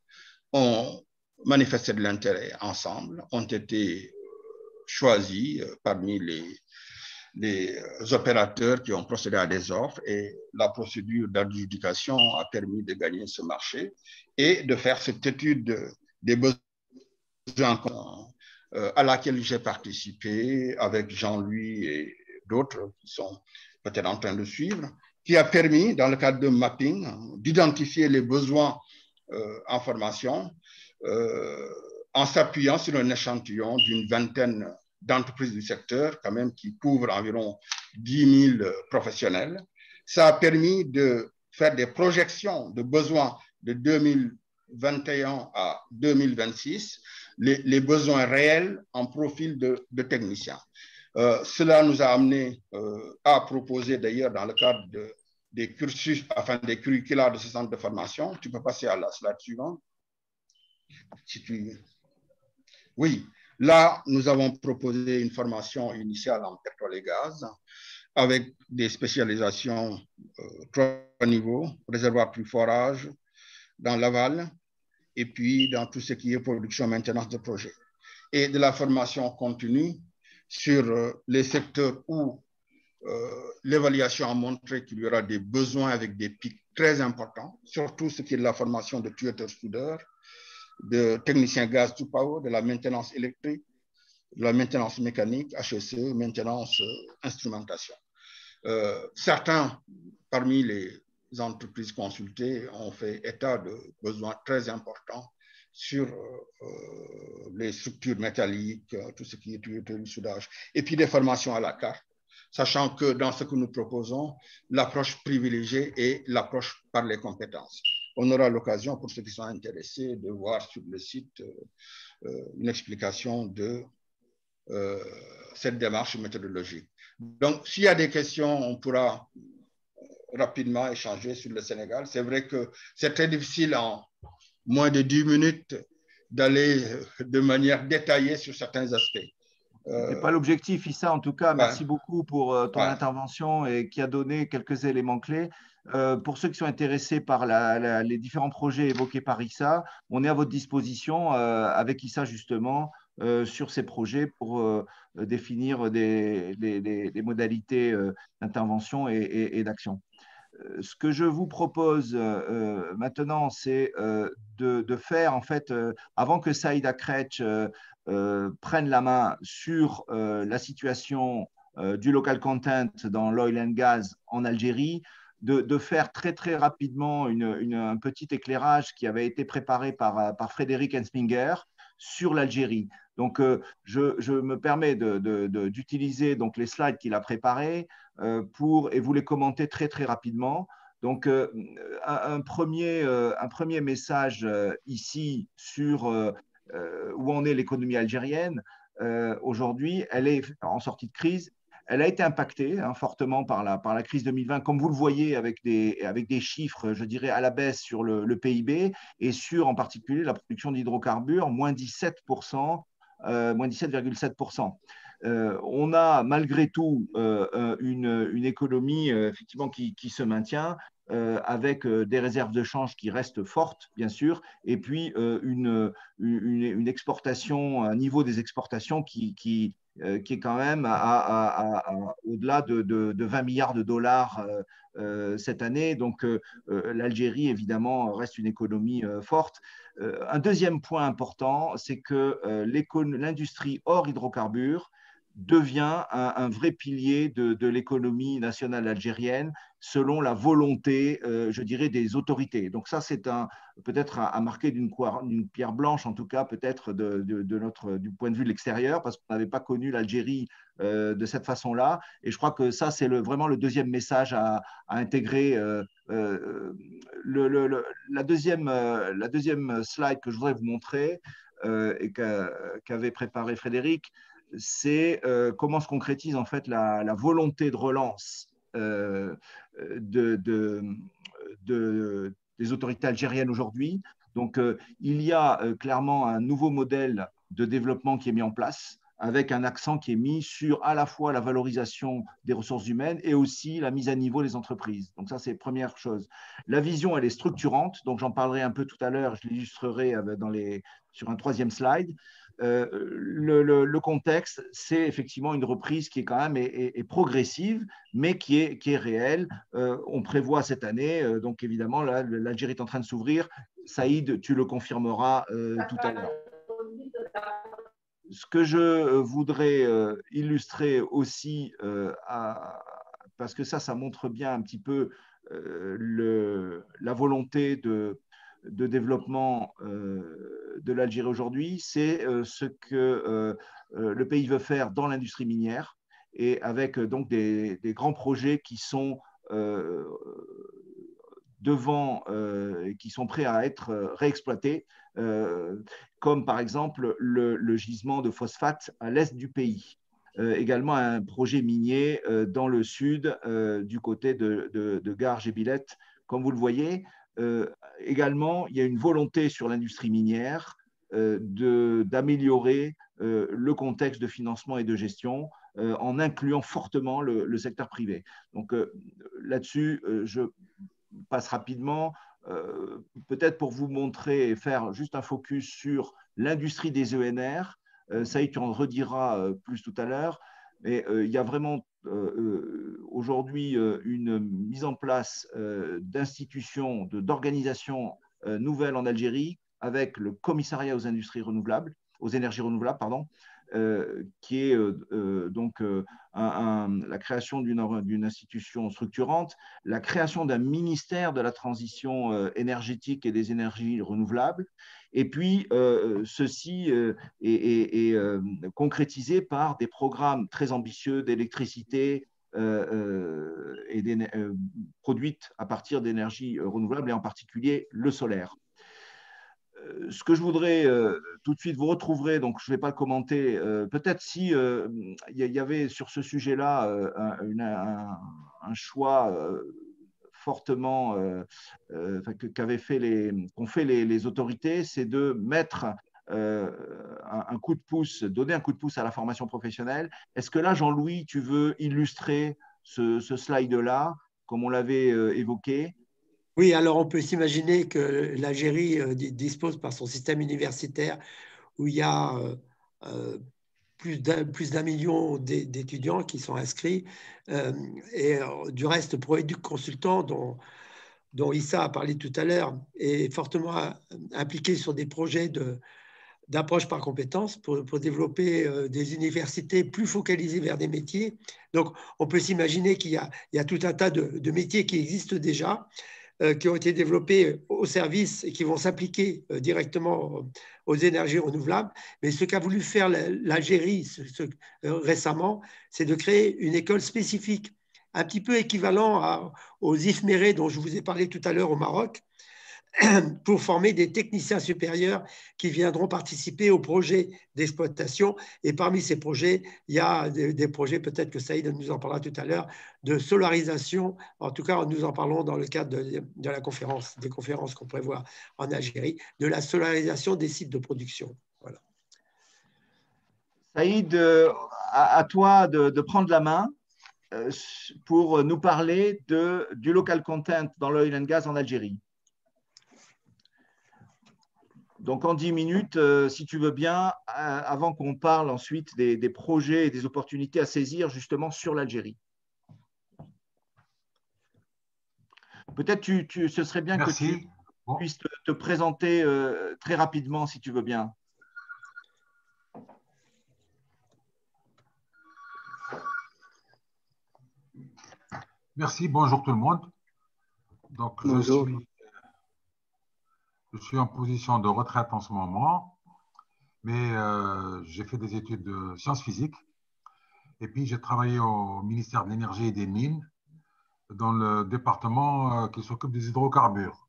ont manifesté de l'intérêt ensemble, ont été choisis parmi les opérateurs qui ont procédé à des offres, et la procédure d'adjudication a permis de gagner ce marché et de faire cette étude des besoins à laquelle j'ai participé avec Jean-Louis et d'autres qui sont peut-être en train de suivre, qui a permis, dans le cadre de mapping, d'identifier les besoins en formation en s'appuyant sur un échantillon d'une vingtaine d'entreprises du secteur, quand même, qui couvrent environ 10 000 professionnels. Ça a permis de faire des projections de besoins de 2021 à 2026, les besoins réels en profil de techniciens. Cela nous a amené à proposer, d'ailleurs, dans le cadre des cursus, enfin des curricula de ce centre de formation. Tu peux passer à la slide suivante. Si tu... Oui, là, nous avons proposé une formation initiale en pétrole et gaz avec des spécialisations 3 niveaux, réservoir plus forage, dans l'aval, et puis dans tout ce qui est production, maintenance de projet. Et de la formation continue sur les secteurs où l'évaluation a montré qu'il y aura des besoins avec des pics très importants, surtout ce qui est de la formation de tueurs-soudeurs, de techniciens gaz to power, de la maintenance électrique, de la maintenance mécanique, HSE, maintenance instrumentation. Certains parmi les entreprises consultées ont fait état de besoins très importants sur les structures métalliques, tout ce qui est tuyauterie, soudage, et puis des formations à la carte, sachant que dans ce que nous proposons, l'approche privilégiée est l'approche par les compétences. On aura l'occasion, pour ceux qui sont intéressés, de voir sur le site une explication de cette démarche méthodologique. Donc, s'il y a des questions, on pourra rapidement échanger sur le Sénégal. C'est vrai que c'est très difficile en moins de 10 minutes d'aller de manière détaillée sur certains aspects. Ce n'est pas l'objectif, Issa. En tout cas, merci beaucoup pour ton intervention et qui a donné quelques éléments clés. Pour ceux qui sont intéressés par les différents projets évoqués par Issa, on est à votre disposition avec Issa justement sur ces projets pour définir des modalités d'intervention et d'action. Ce que je vous propose maintenant, c'est de faire, en fait, avant que Saïd Akretch prenne la main sur la situation du local content dans l'oil and gas en Algérie, de faire très, très rapidement un petit éclairage qui avait été préparé par Frédéric Ensminger sur l'Algérie. Donc, je me permets d'utiliser donc les slides qu'il a préparés et vous les commenter très, très rapidement. Donc, un premier message ici sur où en est l'économie algérienne. Aujourd'hui, elle est en sortie de crise. Elle a été impactée fortement par la crise 2020, comme vous le voyez avec des chiffres, je dirais, à la baisse sur le PIB et sur en particulier la production d'hydrocarbures, moins 17%, moins 17,7%. On a malgré tout une économie effectivement qui se maintient avec des réserves de change qui restent fortes, bien sûr, et puis une exportation, un niveau des exportations qui est quand même au-delà de 20 milliards de dollars cette année. Donc, l'Algérie, évidemment, reste une économie forte. Un deuxième point important, c'est que l'industrie hors hydrocarbures devient un vrai pilier de l'économie nationale algérienne selon la volonté, je dirais, des autorités. Donc ça, c'est peut-être à marquer d'une pierre blanche, en tout cas peut-être du point de vue de l'extérieur, parce qu'on n'avait pas connu l'Algérie de cette façon-là. Et je crois que ça, c'est vraiment le deuxième message à intégrer. La deuxième slide que je voudrais vous montrer et qu'avait préparé Frédéric, c'est comment se concrétise en fait la volonté de relance des autorités algériennes aujourd'hui. Donc, il y a clairement un nouveau modèle de développement qui est mis en place avec un accent qui est mis sur à la fois la valorisation des ressources humaines et aussi la mise à niveau des entreprises. Donc ça, c'est la première chose. La vision, elle est structurante, donc j'en parlerai un peu tout à l'heure, je l'illustrerai sur un troisième slide. Le contexte, c'est effectivement une reprise qui est quand même est progressive, mais qui est réelle. On prévoit cette année, donc évidemment, l'Algérie est en train de s'ouvrir. Saïd, tu le confirmeras tout à l'heure. Ce que je voudrais illustrer aussi, parce que ça montre bien un petit peu la volonté de développement de l'Algérie aujourd'hui, c'est ce que le pays veut faire dans l'industrie minière et avec donc des grands projets qui sont qui sont prêts à être réexploités, comme par exemple le gisement de phosphate à l'est du pays. Également un projet minier dans le sud, du côté de Gare-Gébilette. Comme vous le voyez, également, il y a une volonté sur l'industrie minière d'améliorer le contexte de financement et de gestion en incluant fortement le secteur privé. Donc là-dessus, je passe rapidement, peut-être pour vous montrer et faire juste un focus sur l'industrie des ENR. Saïd, tu en rediras plus tout à l'heure, mais il y a vraiment aujourd'hui une mise en place d'institutions, d'organisations nouvelles en Algérie, avec le commissariat aux industries renouvelables, aux énergies renouvelables, pardon, qui est donc la création d'une institution structurante, la création d'un ministère de la transition énergétique et des énergies renouvelables, et puis ceci est concrétisé par des programmes très ambitieux d'électricité produite à partir d'énergies renouvelables, et en particulier le solaire. Ce que je voudrais tout de suite, vous retrouverez, donc je ne vais pas le commenter, peut-être si il y avait sur ce sujet-là un choix fortement qu'ont fait les autorités, c'est de mettre un coup de pouce, donner un coup de pouce à la formation professionnelle. Est-ce que là, Jean-Louis, tu veux illustrer ce slide-là, comme on l'avait évoqué? Oui, alors on peut s'imaginer que l'Algérie dispose par son système universitaire où il y a plus d'un million d'étudiants qui sont inscrits. Et du reste, ProEduc Consultant, dont Issa a parlé tout à l'heure, est fortement impliqué sur des projets d'approche par compétences pour développer des universités plus focalisées vers des métiers. Donc, on peut s'imaginer qu'il y a tout un tas de métiers qui existent déjà, qui ont été développés au service et qui vont s'appliquer directement aux énergies renouvelables. Mais ce qu'a voulu faire l'Algérie récemment, c'est de créer une école spécifique, un petit peu équivalent aux IFMERE dont je vous ai parlé tout à l'heure au Maroc, pour former des techniciens supérieurs qui viendront participer aux projets d'exploitation. Et parmi ces projets, il y a des projets, peut-être que Saïd nous en parlera tout à l'heure, de solarisation. En tout cas, nous en parlons dans le cadre de la conférence, des conférences qu'on prévoit en Algérie, de la solarisation des sites de production. Voilà. Saïd, à toi de prendre la main pour nous parler du local content dans l'oil and gas en Algérie. Donc, en 10 minutes, si tu veux bien, avant qu'on parle ensuite des projets et des opportunités à saisir justement sur l'Algérie. Peut-être ce serait bien Merci. Que tu puisses te présenter très rapidement, si tu veux bien. Merci, bonjour tout le monde. Donc, bonjour. Je suis en position de retraite en ce moment, mais j'ai fait des études de sciences physiques et puis j'ai travaillé au ministère de l'Énergie et des Mines dans le département qui s'occupe des hydrocarbures.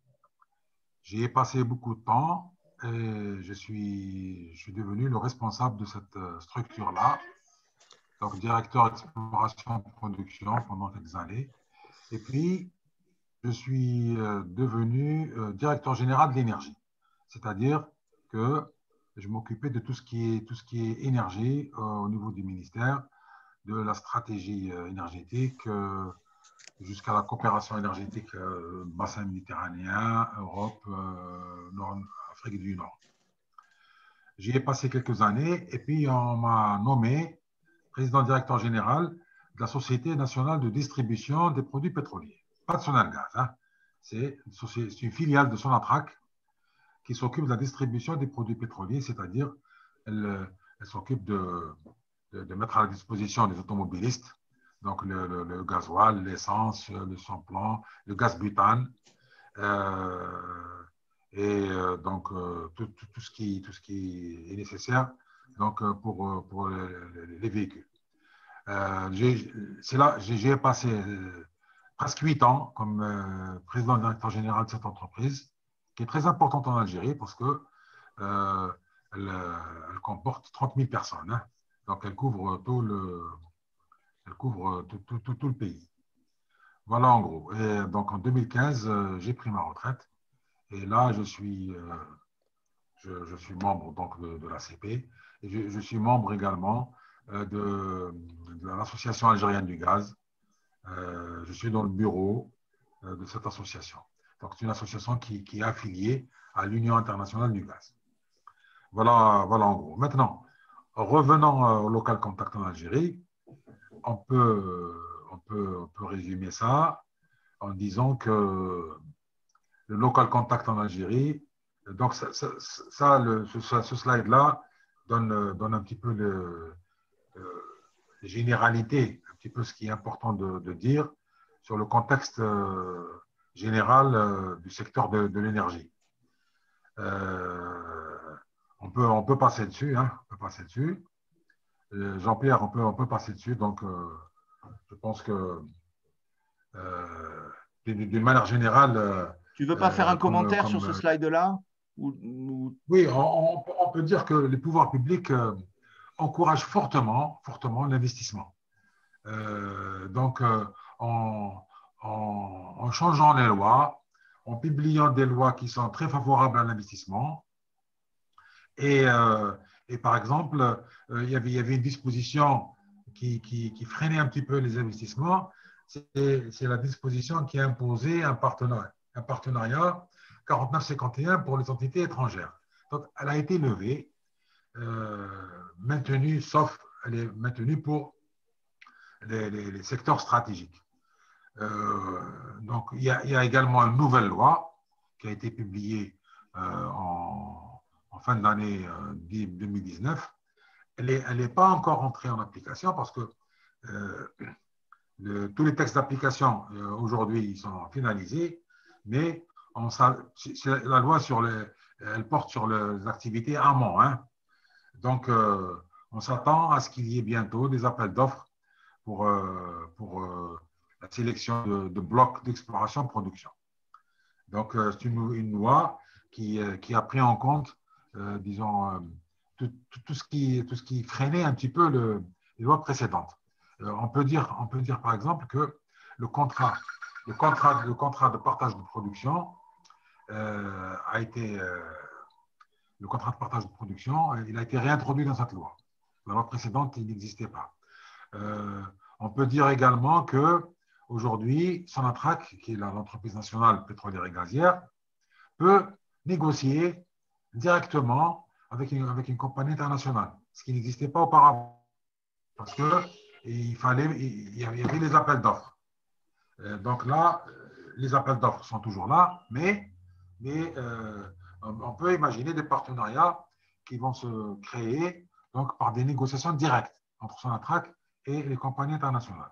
J'y ai passé beaucoup de temps et je suis devenu le responsable de cette structure-là, donc directeur d'exploration et de production pendant quelques années. Et puis, je suis devenu directeur général de l'énergie. C'est-à-dire que je m'occupais de tout ce qui est énergie au niveau du ministère, de la stratégie énergétique jusqu'à la coopération énergétique bassin méditerranéen, Europe, Nord, Afrique du Nord. J'y ai passé quelques années et puis on m'a nommé président-directeur général de la Société nationale de distribution des produits pétroliers. Pas de Sonalgaz, hein. C'est une filiale de Sonatrach qui s'occupe de la distribution des produits pétroliers, c'est-à-dire elle s'occupe de mettre à la disposition des automobilistes donc le gasoil, l'essence, le sans-plomb, le gaz butane, donc tout ce qui est nécessaire donc, pour les véhicules. J'ai passé presque 8 ans comme président directeur général de cette entreprise, qui est très importante en Algérie parce que elle comporte 30 000 personnes. Hein. Donc, elle couvre tout le pays. Voilà en gros. Et donc, en 2015, j'ai pris ma retraite. Et là, je suis membre donc, de l'ACP. Et je suis membre également de l'Association algérienne du gaz. Je suis dans le bureau de cette association. Donc, c'est une association qui est affiliée à l'Union internationale du gaz. Voilà en gros. Maintenant, revenons au local contact en Algérie, on peut résumer ça en disant que le local contact en Algérie, donc ce slide-là donne un petit peu les généralités, un petit peu ce qui est important de dire sur le contexte général du secteur de l'énergie. On peut passer dessus, hein, on peut passer dessus. Jean-Pierre, on peut passer dessus. Donc, je pense que d'une manière générale. Tu ne veux pas faire un commentaire sur ce slide-là Oui, on peut dire que les pouvoirs publics encouragent fortement l'investissement. Donc, en changeant les lois, en publiant des lois qui sont très favorables à l'investissement. Et par exemple, il y avait une disposition qui freinait un petit peu les investissements. C'est la disposition qui a imposé un partenariat 49-51 pour les entités étrangères. Donc, elle a été levée, maintenue, sauf elle est maintenue pour les secteurs stratégiques. Donc, il y a également une nouvelle loi qui a été publiée en fin d'année 2019. Elle n'est pas encore entrée en application parce que tous les textes d'application aujourd'hui ils sont finalisés, mais la loi elle porte sur les activités amont. Hein. Donc, on s'attend à ce qu'il y ait bientôt des appels d'offres pour la sélection de blocs d'exploration-production. Donc, c'est une loi qui a pris en compte, disons, tout ce qui freinait un petit peu les lois précédentes. On peut dire par exemple que le contrat de partage de production a été réintroduit dans cette loi. La loi précédente, il n'existait pas. On peut dire également que aujourd'hui, Sonatrach, qui est l'entreprise nationale pétrolière et gazière, peut négocier directement avec une compagnie internationale, ce qui n'existait pas auparavant. Parce qu'il y avait les appels d'offres. Donc là, les appels d'offres sont toujours là, mais on peut imaginer des partenariats qui vont se créer donc, par des négociations directes entre Sonatrach et les compagnies internationales.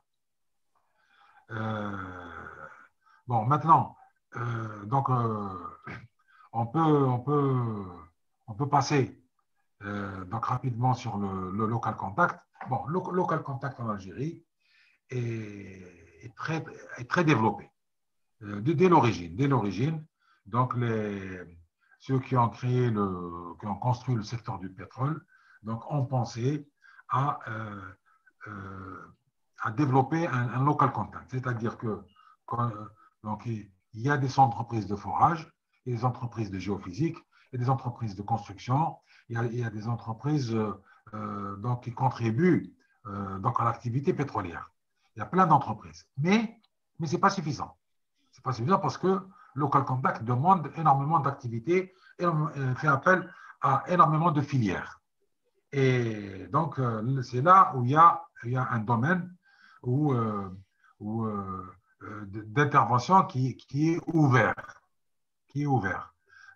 Bon, maintenant, donc, on peut passer donc rapidement sur le local contact. Bon, le local contact en Algérie est très développé dès l'origine. Donc, ceux qui ont construit le secteur du pétrole, donc, ont pensé à développer un local contact. C'est-à-dire que donc, il y a des entreprises de forage et des entreprises de géophysique il y a des entreprises de construction, il y a des entreprises donc, qui contribuent donc à l'activité pétrolière. Il y a plein d'entreprises. Mais ce n'est pas suffisant. Ce n'est pas suffisant parce que Local Contact demande énormément d'activités et fait appel à énormément de filières. Et donc, c'est là où il y a un domaine d'intervention qui est ouvert.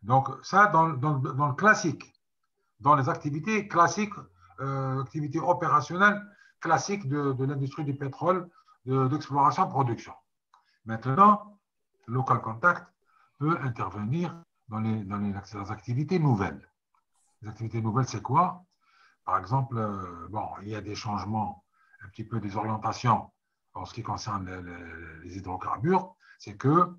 Donc, ça, dans le classique, dans les activités classiques, activités opérationnelles classiques de l'industrie du pétrole, d'exploration-production. Maintenant, Local Contact peut intervenir dans les activités nouvelles. Les activités nouvelles, c'est quoi? Par exemple, il y a des changements, un petit peu des orientations en ce qui concerne les hydrocarbures. C'est que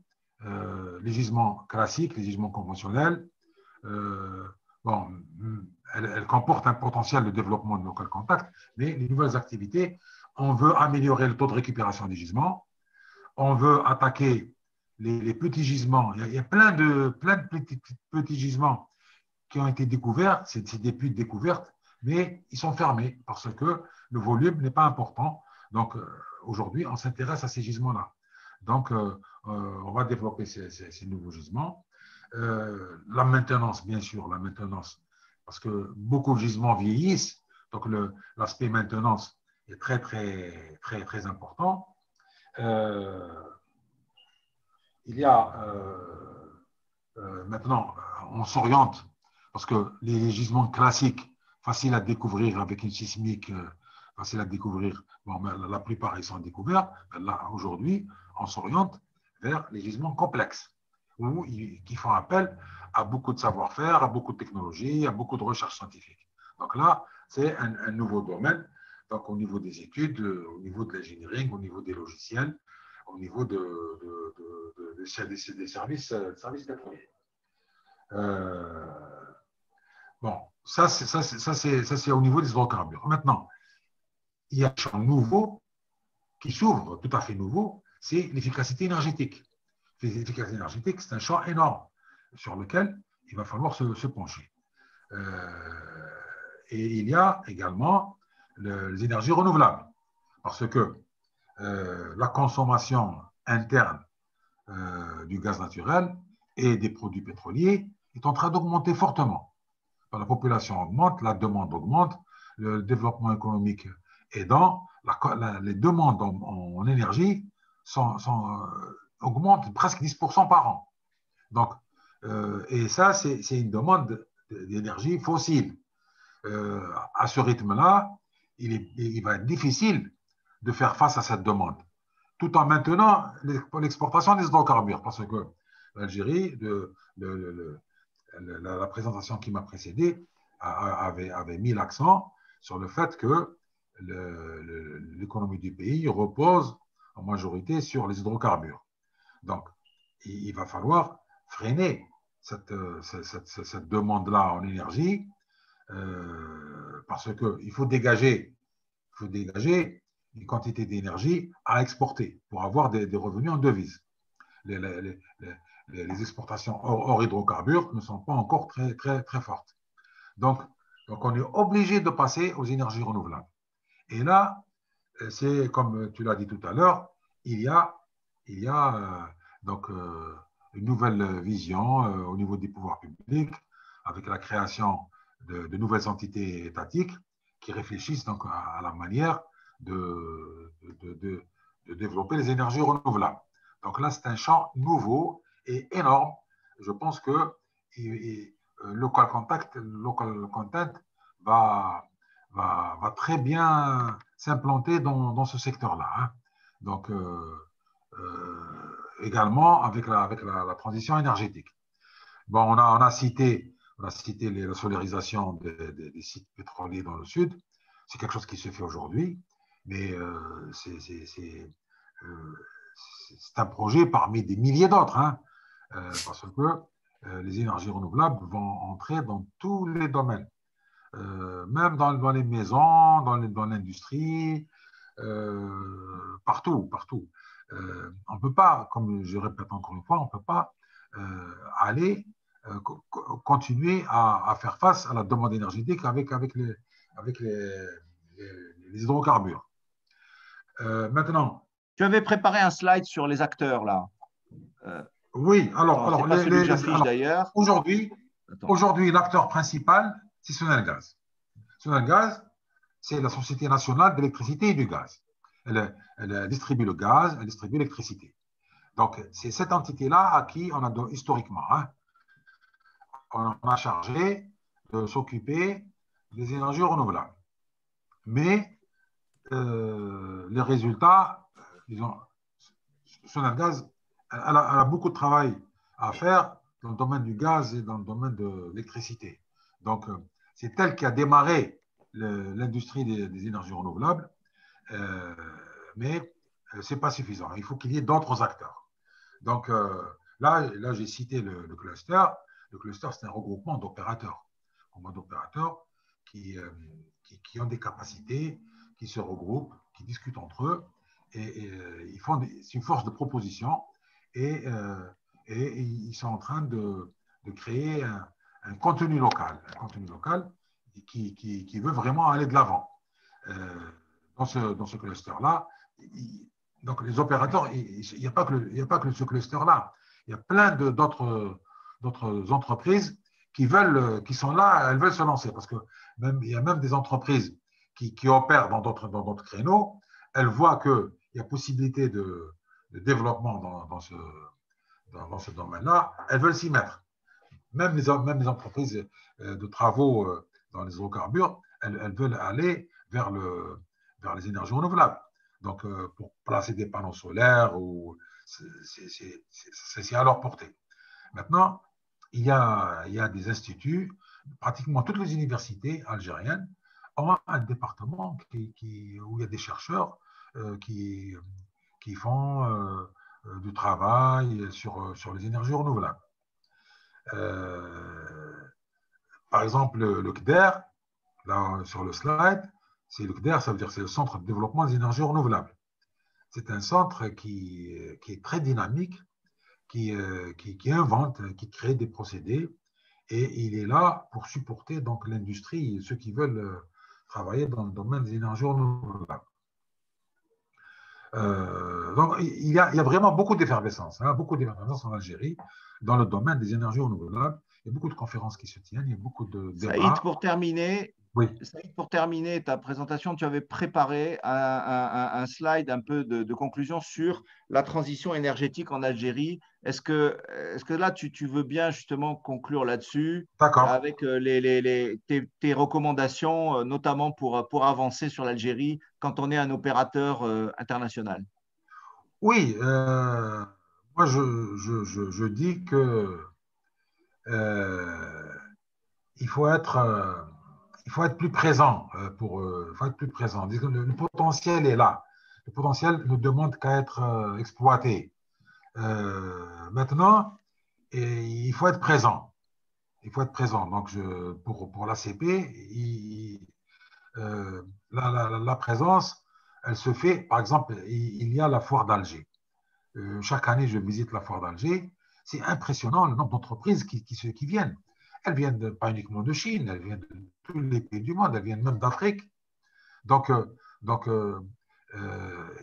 les gisements classiques, les gisements conventionnels, elles comportent un potentiel de développement de Local Contact, mais les nouvelles activités, on veut améliorer le taux de récupération des gisements, on veut attaquer les petits gisements. Il y a plein de petits gisements qui ont été découverts, c'est des puits de découverte, mais ils sont fermés parce que le volume n'est pas important. Donc, aujourd'hui, on s'intéresse à ces gisements-là. Donc, on va développer ces nouveaux gisements. La maintenance, bien sûr, la maintenance, parce que beaucoup de gisements vieillissent, donc l'aspect maintenance est très, très, très, très important. Il y a maintenant, on s'oriente, parce que les gisements classiques, faciles à découvrir avec une sismique, facile à découvrir, la plupart ils sont découverts. Là, aujourd'hui, on s'oriente vers les gisements complexes, qui font appel à beaucoup de savoir-faire, à beaucoup de technologies, à beaucoup de recherches scientifiques. Donc là, c'est un nouveau domaine. Donc, au niveau des études, au niveau de l'engineering, au niveau des logiciels, au niveau des services pétroliers. Bon, ça c'est au niveau des hydrocarbures. Maintenant, il y a un champ nouveau qui s'ouvre, tout à fait nouveau, c'est l'efficacité énergétique. L'efficacité énergétique, c'est un champ énorme sur lequel il va falloir se pencher. Et il y a également les énergies renouvelables, parce que la consommation interne du gaz naturel et des produits pétroliers est en train d'augmenter fortement. La population augmente, la demande augmente, le développement économique aidant, les demandes en énergie augmentent presque 10% par an. Donc, et ça, c'est une demande d'énergie fossile. À ce rythme-là, il va être difficile de faire face à cette demande, tout en maintenant l'exportation des hydrocarbures, parce que l'Algérie, la présentation qui m'a précédé avait mis l'accent sur le fait que l'économie du pays repose en majorité sur les hydrocarbures. Donc, il va falloir freiner cette demande-là en énergie parce qu'il faut dégager une quantité d'énergie à exporter pour avoir des revenus en devises. Les exportations hors hydrocarbures ne sont pas encore très, très, très fortes. Donc, on est obligé de passer aux énergies renouvelables. Et là, c'est comme tu l'as dit tout à l'heure, il y a une nouvelle vision au niveau des pouvoirs publics avec la création de nouvelles entités étatiques qui réfléchissent donc à la manière de développer les énergies renouvelables. Donc là, c'est un champ nouveau et énorme. Je pense que Local Content va très bien s'implanter dans ce secteur-là. Hein. Donc, également avec la transition énergétique. Bon, on a cité la solarisation des sites pétroliers dans le sud. C'est quelque chose qui se fait aujourd'hui, mais c'est un projet parmi des milliers d'autres, hein, parce que les énergies renouvelables vont entrer dans tous les domaines, même dans les maisons, dans l'industrie, partout. On ne peut pas, comme je répète encore une fois, on ne peut pas aller continuer à faire face à la demande énergétique avec les hydrocarbures. Maintenant. Tu avais préparé un slide sur les acteurs, là. Oui, alors pas celui que j'affiche d'ailleurs. Aujourd'hui, l'acteur principal, c'est Sonelgaz. Sonelgaz, c'est la Société nationale d'électricité et du gaz. Elle distribue le gaz, elle distribue l'électricité. Donc, c'est cette entité-là à qui on a historiquement, on a chargé de s'occuper des énergies renouvelables. Mais les résultats, Sonelgaz, elle a beaucoup de travail à faire dans le domaine du gaz et dans le domaine de l'électricité. Donc, c'est elle qui a démarré l'industrie des énergies renouvelables, mais ce n'est pas suffisant. Il faut qu'il y ait d'autres acteurs. Donc, là j'ai cité le cluster. Le cluster, c'est un regroupement d'opérateurs. Qui ont des capacités, qui se regroupent, qui discutent entre eux, et c'est une force de proposition, et ils sont en train de créer un contenu local qui veut vraiment aller de l'avant. Dans ce cluster-là, donc les opérateurs, il n'y a pas que ce cluster-là, il y a plein d'autres entreprises qui sont là, elles veulent se lancer, parce que il y a même des entreprises qui opèrent dans d'autres créneaux, elles voient qu'il y a possibilité de développement dans ce domaine-là, elles veulent s'y mettre. Même les entreprises de travaux dans les hydrocarbures, elles veulent aller vers les énergies renouvelables. Donc, pour placer des panneaux solaires, c'est à leur portée. Maintenant, il y a des instituts, pratiquement toutes les universités algériennes ont un département où il y a des chercheurs qui font du travail sur les énergies renouvelables. Par exemple, le CDER, là sur le slide, c'est le CDER, ça veut dire que c'est le Centre de développement des énergies renouvelables. C'est un centre qui est très dynamique, qui invente, qui crée des procédés, et il est là pour supporter donc l'industrie, ceux qui veulent travailler dans le domaine des énergies renouvelables. Donc, il y a vraiment beaucoup d'effervescence en Algérie dans le domaine des énergies renouvelables. Il y a beaucoup de conférences qui se tiennent, il y a beaucoup de débats. Saïd, pour terminer, oui. Saïd, pour terminer ta présentation, tu avais préparé un slide un peu de conclusion sur la transition énergétique en Algérie. Est-ce que là, tu veux bien justement conclure là-dessus avec tes recommandations, notamment pour avancer sur l'Algérie quand on est un opérateur international? Oui, moi je dis que il faut être plus présent faut être plus présent. Le potentiel est là. Le potentiel ne demande qu'à être exploité. Maintenant, il faut être présent. Il faut être présent. Donc, pour l'ACP, la présence, elle se fait, par exemple, il y a la foire d'Alger. Chaque année, je visite la foire d'Alger. C'est impressionnant le nombre d'entreprises qui viennent. Elles viennent pas uniquement de Chine, elles viennent de tous les pays du monde, elles viennent même d'Afrique. Donc,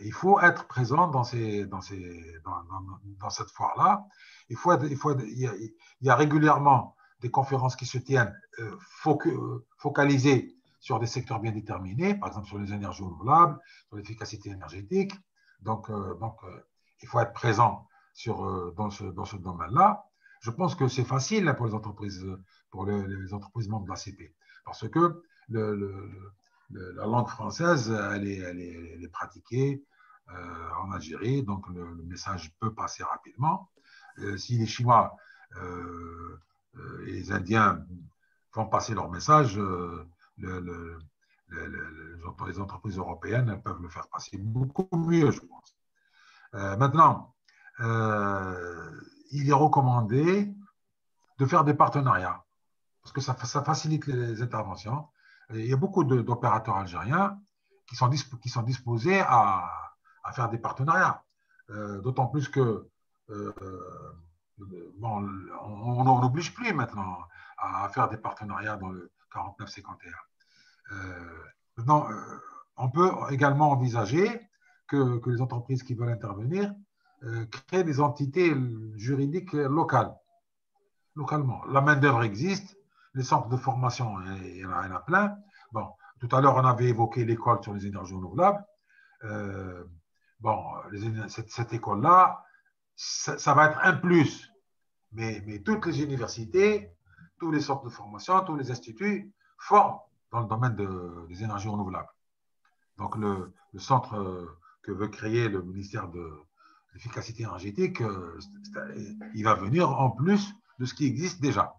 il faut être présent dans cette foire-là. Il y a régulièrement des conférences qui se tiennent focalisées sur des secteurs bien déterminés, par exemple sur les énergies renouvelables, sur l'efficacité énergétique. Donc, il faut être présent dans ce domaine-là. Je pense que c'est facile pour les entreprises membres de l'ACP, parce que la langue française, elle est pratiquée en Algérie, donc le message peut passer rapidement. Si les Chinois et les Indiens font passer leur message, les entreprises européennes peuvent le faire passer beaucoup mieux, je pense. Maintenant, il est recommandé de faire des partenariats, parce que ça facilite les interventions. Il y a beaucoup d'opérateurs algériens qui sont disposés à faire des partenariats. D'autant plus que bon, on n'oblige plus maintenant à faire des partenariats dans le 49-51. Maintenant, on peut également envisager que les entreprises qui veulent intervenir créent des entités juridiques localement. La main-d'œuvre existe, les centres de formation, il y en a plein. Bon, tout à l'heure, on avait évoqué l'école sur les énergies renouvelables. Bon, cette école-là, ça va être un plus. Mais toutes les universités, tous les centres de formation, tous les instituts forment dans le domaine des énergies renouvelables. Donc, le centre que veut créer le ministère de l'efficacité énergétique, il va venir en plus de ce qui existe déjà.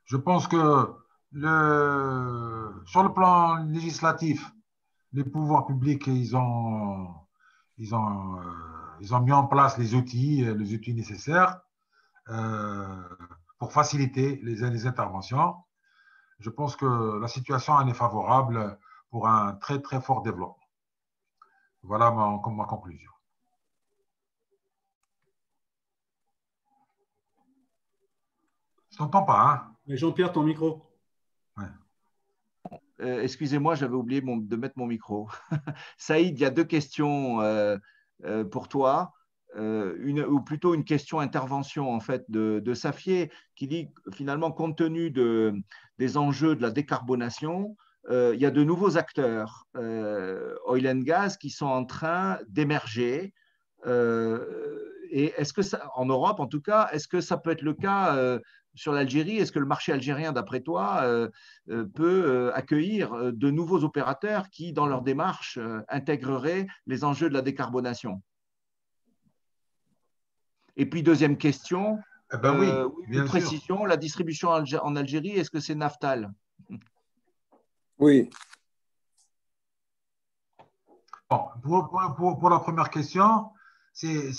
Je pense que sur le plan législatif, les pouvoirs publics, ils ont mis en place les outils nécessaires pour faciliter les interventions. Je pense que la situation elle est favorable pour un très, très fort développement. Voilà ma conclusion. Je t'entends pas, hein? Jean-Pierre, ton micro. Ouais. Excusez-moi, j'avais oublié de mettre mon micro. Saïd, il y a deux questions pour toi. Ou plutôt une question-intervention en fait de Safié qui dit finalement compte tenu des enjeux de la décarbonation, il y a de nouveaux acteurs oil and gas qui sont en train d'émerger. Et est-ce que ça, en Europe en tout cas, est-ce que ça peut être le cas sur l'Algérie? Est-ce que le marché algérien, d'après toi, peut accueillir de nouveaux opérateurs qui, dans leur démarche, intégreraient les enjeux de la décarbonation? Et puis, deuxième question, oui, une précision, la distribution en Algérie, est-ce que c'est Naftal? Oui. Bon, pour la première question, c'est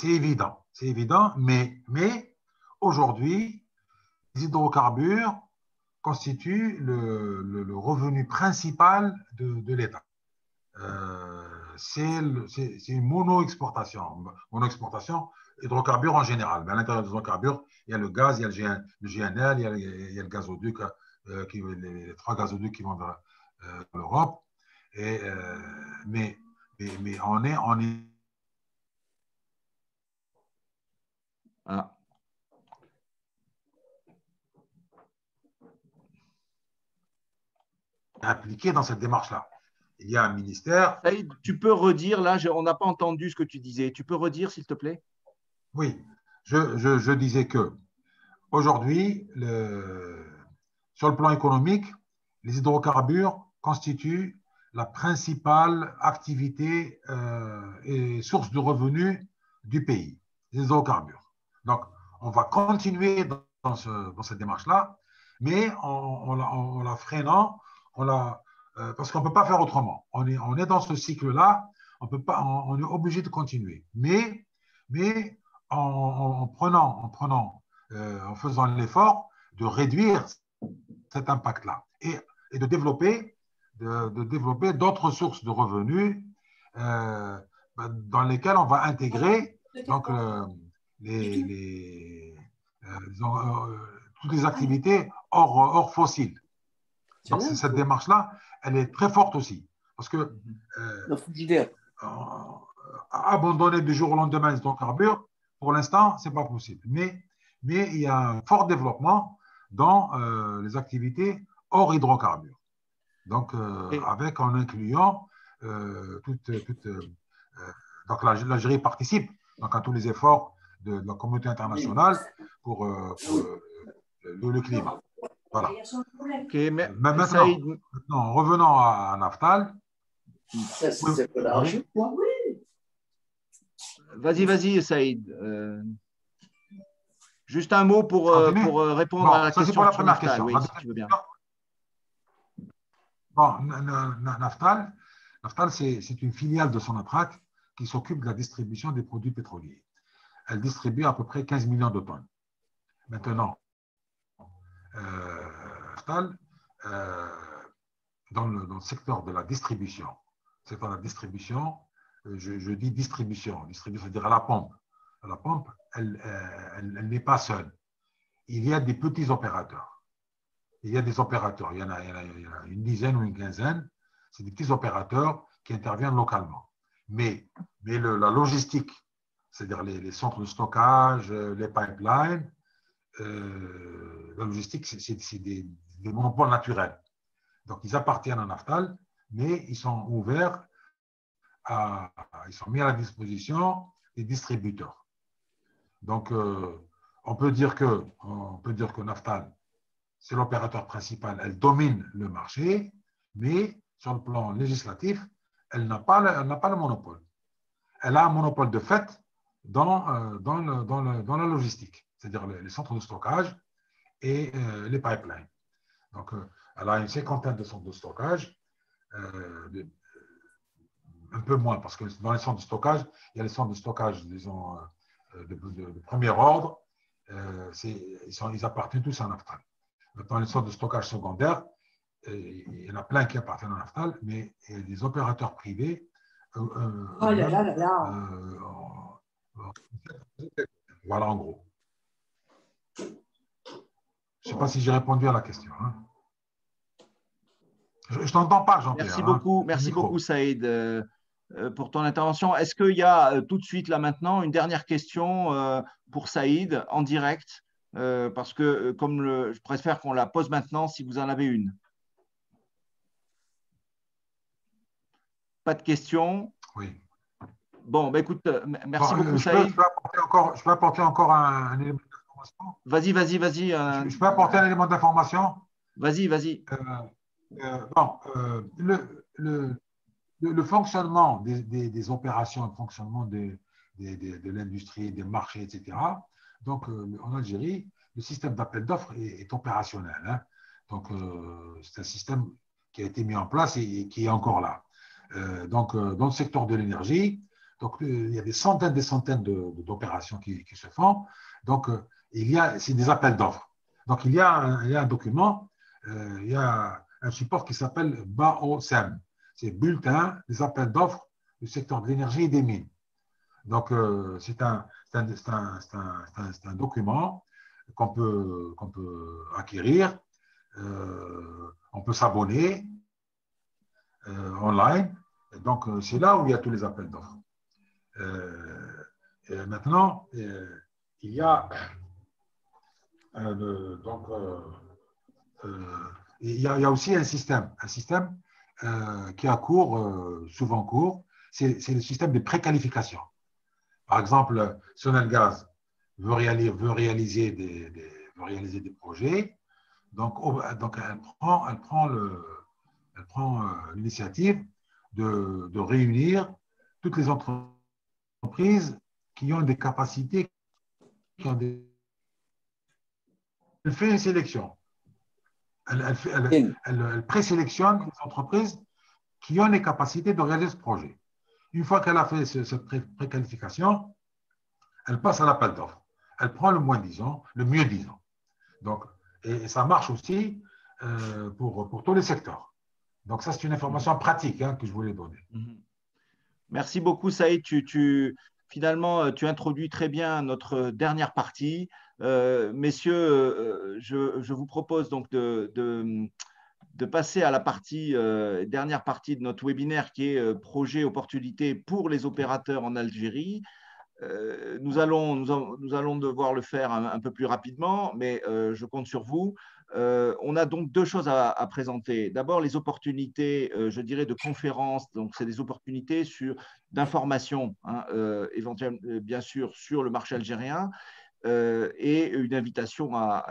évident. C'est évident, mais aujourd'hui, les hydrocarbures constituent le revenu principal de l'État. C'est une mono-exportation. Mono-exportation, hydrocarbures en général. Mais à l'intérieur des hydrocarbures, il y a le gaz, il y a le GNL, il y a le gazoduc, les 3 gazoducs qui vont vers l'Europe. Mais on est impliqué dans cette démarche-là. Il y a un ministère. Saïd, tu peux redire, là, on n'a pas entendu ce que tu disais. Tu peux redire, s'il te plaît? Oui, je disais que aujourd'hui, sur le plan économique, les hydrocarbures constituent la principale activité et source de revenus du pays, les hydrocarbures. Donc, on va continuer dans cette démarche-là, mais en la freinant, parce qu'on ne peut pas faire autrement. On est dans ce cycle-là, on est obligé de continuer. Mais en faisant l'effort de réduire cet impact-là et de développer d'autres sources de revenus dans lesquelles on va intégrer donc, toutes les activités hors fossiles. Donc, cette démarche-là, elle est très forte aussi. Parce que abandonner du jour au lendemain les hydrocarbures, pour l'instant, ce n'est pas possible. Mais il y a un fort développement dans les activités hors hydrocarbures. Donc, en incluant donc l'Algérie participe donc, à tous les efforts de la communauté internationale pour le climat. Voilà. Okay, maintenant, revenons à Naftal. Vas-y, Saïd. Juste un mot pour répondre à la question. C'est pour la première question. Oui, si tu veux bien. Bon, Naftal, c'est une filiale de Sonatrach qui s'occupe de la distribution des produits pétroliers. Elle distribue à peu près 15 millions de tonnes. Maintenant, Naftal, dans le secteur de la distribution, je dis distribution. Distribution, c'est-à-dire à la pompe. À la pompe, elle n'est pas seule. Il y a des petits opérateurs. Il y a des opérateurs. Il y en a une dizaine ou une quinzaine. C'est des petits opérateurs qui interviennent localement. Mais la logistique, c'est-à-dire les centres de stockage, les pipelines, la logistique, c'est des monopoles naturels. Donc, ils appartiennent à Naftal, mais ils sont ouverts, ils sont mis à la disposition des distributeurs. Donc, on peut dire que Naftal, c'est l'opérateur principal, elle domine le marché, mais sur le plan législatif, elle n'a pas le monopole. Elle a un monopole de fait dans la logistique, c'est-à-dire les centres de stockage et les pipelines. Donc, elle a une cinquantaine de centres de stockage, un peu moins, parce que dans les centres de stockage, il y a les centres de stockage, disons, de premier ordre, ils appartiennent tous à Naftal. Dans les centres de stockage secondaires, il y en a plein qui appartiennent à Naftal, mais il y a des opérateurs privés. Voilà, en gros. Je ne sais pas si j'ai répondu à la question. Hein. Je ne t'entends pas, Jean-Pierre. Merci beaucoup, Saïd, pour ton intervention. Est-ce qu'il y a tout de suite, là maintenant, une dernière question pour Saïd en direct parce que je préfère qu'on la pose maintenant si vous en avez une. Pas de questions? Oui. Bon, bah, écoute, merci beaucoup, Saïd. Je peux apporter encore un élément d'information? Vas-y. Je peux apporter un élément d'information? Vas-y. Le fonctionnement des opérations, le fonctionnement de l'industrie, des marchés, etc. Donc, en Algérie, le système d'appel d'offres est opérationnel. Hein. Donc, c'est un système qui a été mis en place et qui est encore là. Donc, dans le secteur de l'énergie, donc, il y a des centaines d'opérations qui se font. Donc, c'est des appels d'offres. Donc, il y a un document, il y a un support qui s'appelle BAOSEM. C'est Bulletin des appels d'offres du secteur de l'énergie et des mines. Donc, c'est un document qu'on peut acquérir. On peut s'abonner online. Donc, c'est là où il y a tous les appels d'offres. Maintenant, il y a il y a aussi un système qui a souvent cours, c'est le système de préqualification. Par exemple, Sonelgaz veut réaliser des projets, donc elle prend l'initiative de réunir toutes les entreprises qui ont des capacités, elle fait une sélection. Elle présélectionne les entreprises qui ont les capacités de réaliser ce projet. Une fois qu'elle a fait cette préqualification, elle passe à l'appel d'offres. Elle prend le moins disant, le mieux disant. Donc, et ça marche aussi pour tous les secteurs. Donc, ça, c'est une information pratique que je voulais donner. Merci beaucoup, Saïd. Finalement, tu introduis très bien notre dernière partie. Messieurs, je vous propose donc de passer à la dernière partie de notre webinaire qui est projet opportunité pour les opérateurs en Algérie. Nous allons devoir le faire un peu plus rapidement, mais je compte sur vous. On a donc deux choses à présenter. D'abord, les opportunités, je dirais, de conférences. Donc, c'est des opportunités d'information, éventuellement, bien sûr, sur le marché algérien et une invitation à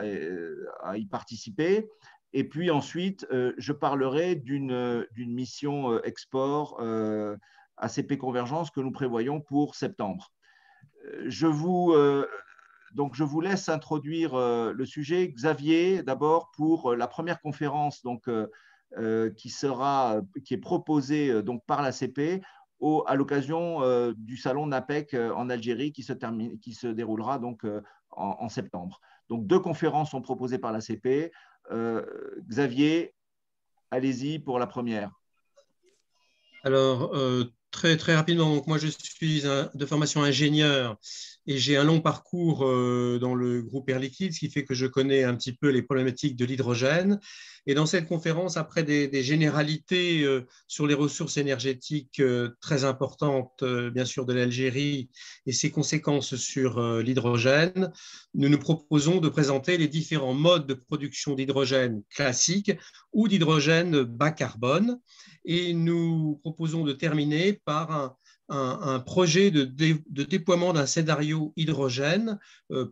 y participer. Et puis ensuite, je parlerai d'une mission export ACP Convergence que nous prévoyons pour septembre. Donc, je vous laisse introduire le sujet. Xavier, d'abord, pour la première conférence qui est proposée par l'ACP à l'occasion du salon NAPEC en Algérie qui se déroulera donc en septembre. Donc, deux conférences sont proposées par l'ACP. Xavier, allez-y pour la première. Alors, Très, très rapidement, donc moi je suis de formation ingénieur et j'ai un long parcours dans le groupe Air Liquide, ce qui fait que je connais un petit peu les problématiques de l'hydrogène. Et dans cette conférence, après des généralités sur les ressources énergétiques très importantes, bien sûr, de l'Algérie et ses conséquences sur l'hydrogène, nous nous proposons de présenter les différents modes de production d'hydrogène classique ou d'hydrogène bas carbone. Et nous proposons de terminer par un projet de déploiement d'un scénario hydrogène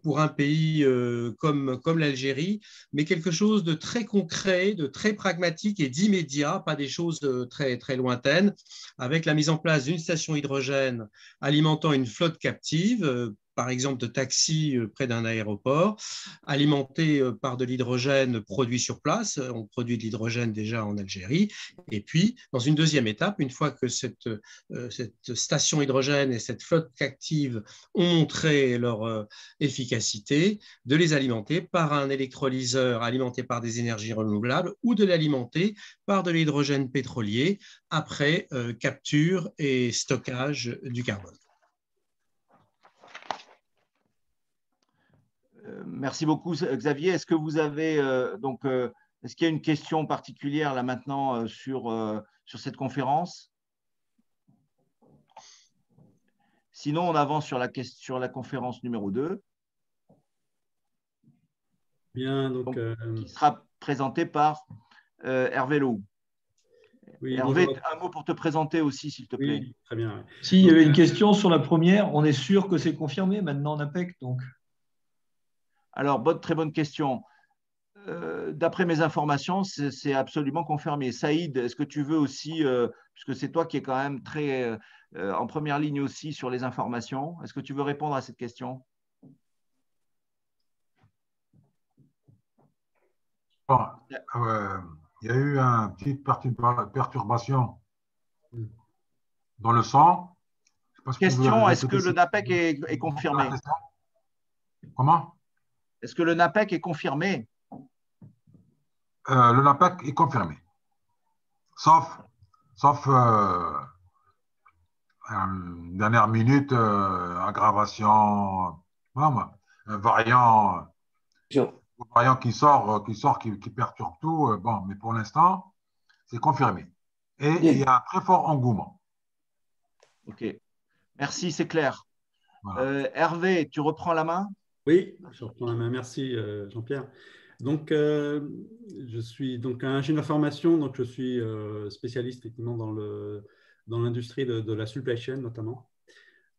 pour un pays comme l'Algérie, mais quelque chose de très concret, de très pragmatique et d'immédiat, pas des choses très, très lointaines, avec la mise en place d'une station hydrogène alimentant une flotte captive, par exemple de taxis près d'un aéroport, alimenté par de l'hydrogène produit sur place. On produit de l'hydrogène déjà en Algérie. Et puis, dans une deuxième étape, une fois que cette station hydrogène et cette flotte captive ont montré leur efficacité, de les alimenter par un électrolyseur alimenté par des énergies renouvelables ou de l'alimenter par de l'hydrogène pétrolier après capture et stockage du carbone. Merci beaucoup, Xavier. Est-ce que vous avez est-ce qu'il y a une question particulière là maintenant sur cette conférence? Sinon, on avance sur la conférence numéro 2. Bien, donc qui sera présentée par Hervé Lou. Oui, Hervé, bonjour. Un mot pour te présenter aussi, s'il te plaît. Oui, très bien. Si, il y avait une question sur la première. On est sûr que c'est confirmé maintenant en APEC, donc. Alors, très bonne question. D'après mes informations, c'est absolument confirmé. Saïd, est-ce que tu veux aussi, puisque c'est toi qui es quand même très en première ligne aussi sur les informations, est-ce que tu veux répondre à cette question? Bon, il y a eu une petite perturbation dans le son. Question, est-ce que le NAPEC est confirmé? Comment? Est-ce que le NAPEC est confirmé? Le NAPEC est confirmé. Sauf dernière minute, aggravation, un variant qui sort, qui perturbe tout. Bon, mais pour l'instant, c'est confirmé. Et il y a un très fort engouement. OK. Merci, c'est clair. Voilà. Hervé, tu reprends la main? Oui, je reprends la main. Merci, Jean-Pierre. Donc, je suis donc un ingénieur formation, donc je suis spécialiste effectivement dans l'industrie de la supply chain notamment.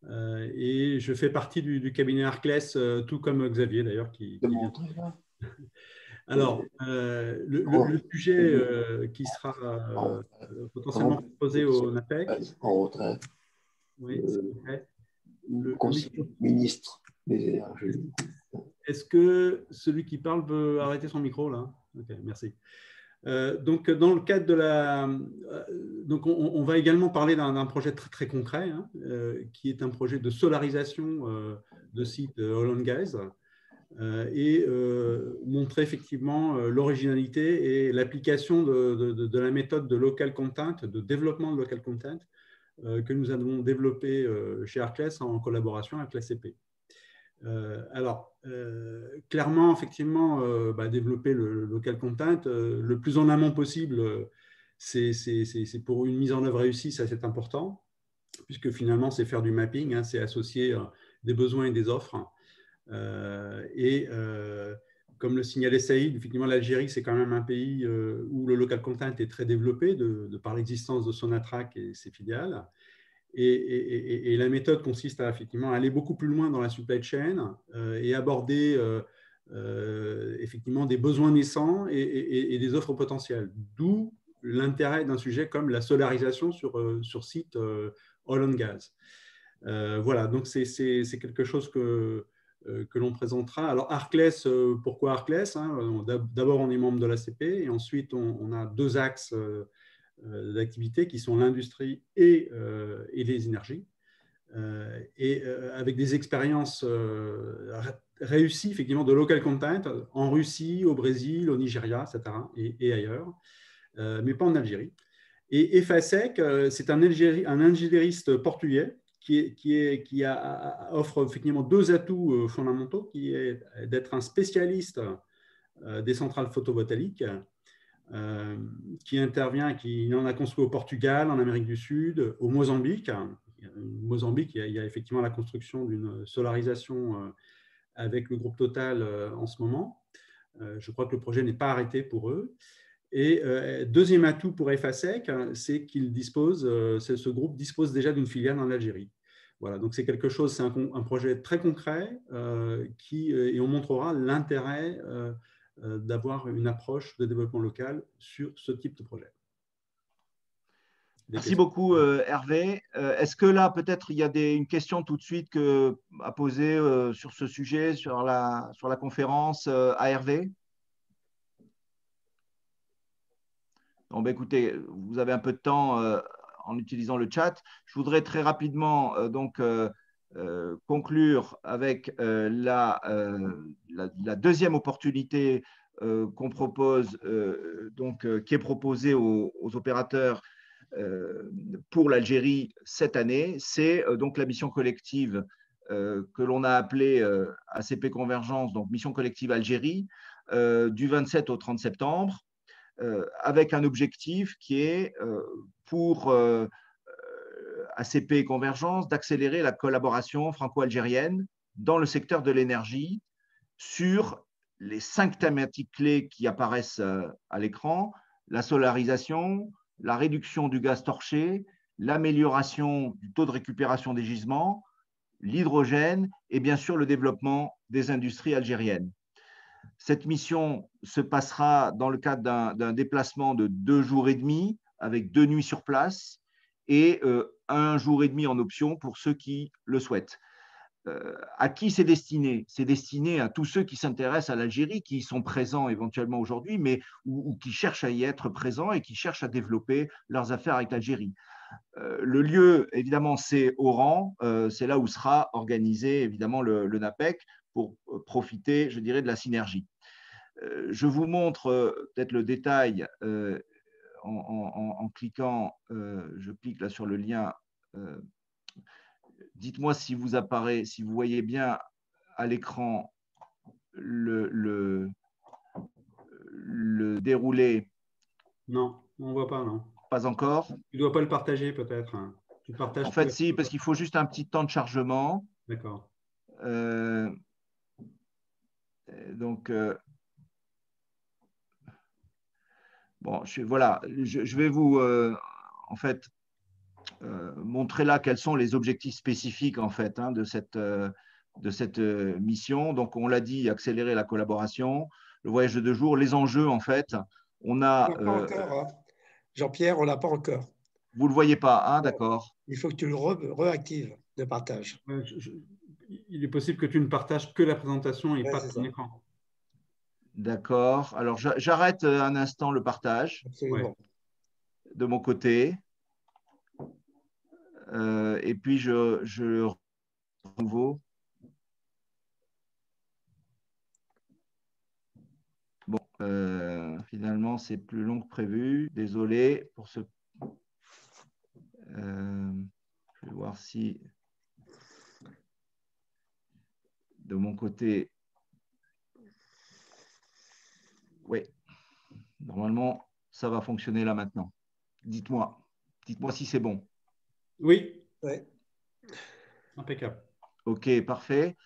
Et je fais partie du cabinet Arclès, tout comme Xavier d'ailleurs qui vient. Alors, le sujet qui sera potentiellement proposé au NAPEC. En retrait. Oui, le ministre des énergies. Est-ce que celui qui parle veut arrêter son micro là? Ok, merci. Donc, dans le cadre de donc on va également parler d'un projet très, très concret, hein, qui est un projet de solarisation de sites oil and gas et montrer effectivement l'originalité et l'application de la méthode de local content, de développement de local content que nous avons développé chez Arclès en collaboration avec l'ACP. Alors, clairement, effectivement, développer le local content le plus en amont possible, c'est pour une mise en œuvre réussie, ça c'est important, puisque finalement, c'est faire du mapping, hein, c'est associer des besoins et des offres. Comme le signalait Saïd, effectivement, l'Algérie, c'est quand même un pays où le local content est très développé de par l'existence de Sonatrach et ses filiales. Et la méthode consiste à effectivement aller beaucoup plus loin dans la supply chain et aborder effectivement des besoins naissants et des offres potentielles. D'où l'intérêt d'un sujet comme la solarisation sur site oil and gas. Voilà, donc c'est quelque chose que l'on présentera. Alors Arclès, pourquoi Arclès, hein? D'abord, on est membre de l'ACP et ensuite, on a deux axes d'activités qui sont l'industrie et les énergies. Avec des expériences réussies effectivement de local content en Russie, au Brésil, au Nigeria, etc. et ailleurs, mais pas en Algérie. Et EFASEC, c'est un ingénieriste portugais qui offre effectivement deux atouts fondamentaux, qui est d'être un spécialiste des centrales photovoltaïques, qui intervient, qui en a construit au Portugal, en Amérique du Sud, au Mozambique. Mozambique, il y a effectivement la construction d'une solarisation avec le groupe Total en ce moment. Je crois que le projet n'est pas arrêté pour eux. Et deuxième atout pour EFASEC, c'est qu'il dispose, ce groupe dispose déjà d'une filiale en Algérie. Voilà, donc c'est quelque chose, c'est un projet très concret et on montrera l'intérêt d'avoir une approche de développement local sur ce type de projet. Merci beaucoup, Hervé. Est-ce que là, peut-être, il y a une question tout de suite à poser sur ce sujet, sur la conférence à Hervé? Bon, ben, écoutez, vous avez un peu de temps en utilisant le chat. Je voudrais très rapidement conclure avec la deuxième opportunité qu'on propose, qui est proposée aux opérateurs pour l'Algérie cette année. C'est donc la mission collective que l'on a appelée ACP Convergence, donc mission collective Algérie, du 27 au 30 septembre. Avec un objectif qui est pour ACP Convergence d'accélérer la collaboration franco-algérienne dans le secteur de l'énergie sur les 5 thématiques clés qui apparaissent à l'écran: la solarisation, la réduction du gaz torché, l'amélioration du taux de récupération des gisements, l'hydrogène et bien sûr le développement des industries algériennes. Cette mission se passera dans le cadre d'un déplacement de 2 jours et demi avec 2 nuits sur place et 1 jour et demi en option pour ceux qui le souhaitent. À qui c'est destiné? C'est destiné à tous ceux qui s'intéressent à l'Algérie, qui y sont présents éventuellement aujourd'hui, mais ou qui cherchent à y être présents et qui cherchent à développer leurs affaires avec l'Algérie. Le lieu, évidemment, c'est Oran. C'est là où sera organisé, évidemment, le NAPEC pour profiter, je dirais, de la synergie. Je vous montre peut-être le détail en cliquant. Je clique là sur le lien. Dites-moi si vous apparaît, si vous voyez bien à l'écran le déroulé. Non, on ne voit pas, non. Pas encore. Tu ne dois pas le partager peut-être. En fait, si, parce qu'il faut juste un petit temps de chargement. D'accord. Donc, bon, voilà, je vais vous, en fait, montrer là quels sont les objectifs spécifiques en fait de cette mission. Donc, on l'a dit, accélérer la collaboration, le voyage de 2 jours, les enjeux en fait. On a. Pas encore, hein. Jean-Pierre, on l'a pas encore. Vous le voyez pas, hein, d'accord. Il faut que tu le réactives de partage. Il est possible que tu ne partages que la présentation et pas ton écran. D'accord. Alors, j'arrête un instant le partage. Absolument. De mon côté. Et puis, je nouveau. Bon, finalement, c'est plus long que prévu. Désolé pour ce. Je vais voir si de mon côté. Oui, normalement, ça va fonctionner là maintenant. Dites-moi si c'est bon. Oui. Ouais. Impeccable. OK, parfait.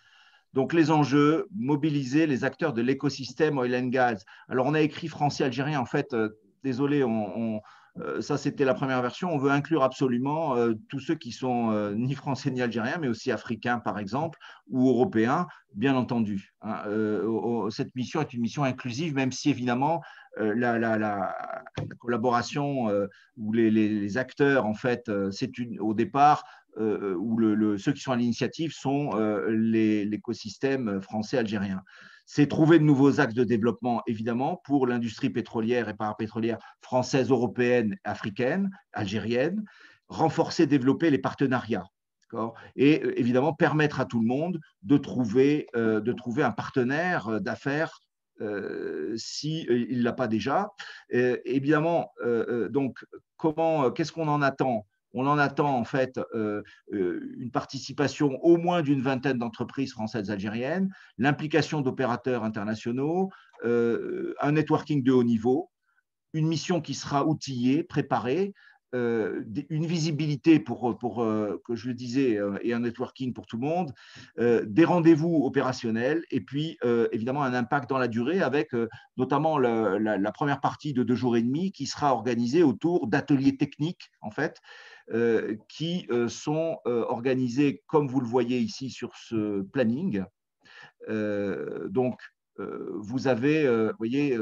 Donc, les enjeux, mobiliser les acteurs de l'écosystème oil and gas. Alors, on a écrit français-algérien. En fait, désolé, ça, c'était la première version. On veut inclure absolument tous ceux qui sont ni français ni algériens, mais aussi africains, par exemple, ou européens, bien entendu. Cette mission est une mission inclusive, même si, évidemment, la collaboration ou les acteurs, en fait, c'est au départ, où ceux qui sont à l'initiative sont l'écosystème français-algérien. C'est trouver de nouveaux axes de développement, évidemment, pour l'industrie pétrolière et parapétrolière française, européenne, africaine, algérienne, renforcer, développer les partenariats. Et évidemment, permettre à tout le monde de trouver un partenaire d'affaires s'il ne l'a pas déjà. Évidemment, donc, qu'est-ce qu'on en attend? On en attend en fait une participation au moins d'une vingtaine d'entreprises françaises algériennes, l'implication d'opérateurs internationaux, un networking de haut niveau, une mission qui sera outillée, préparée, une visibilité pour que je le disais, et un networking pour tout le monde, des rendez-vous opérationnels et puis évidemment un impact dans la durée avec notamment la première partie de 2 jours et demi qui sera organisée autour d'ateliers techniques en fait, qui sont organisés comme vous le voyez ici sur ce planning. Donc, vous avez, vous voyez,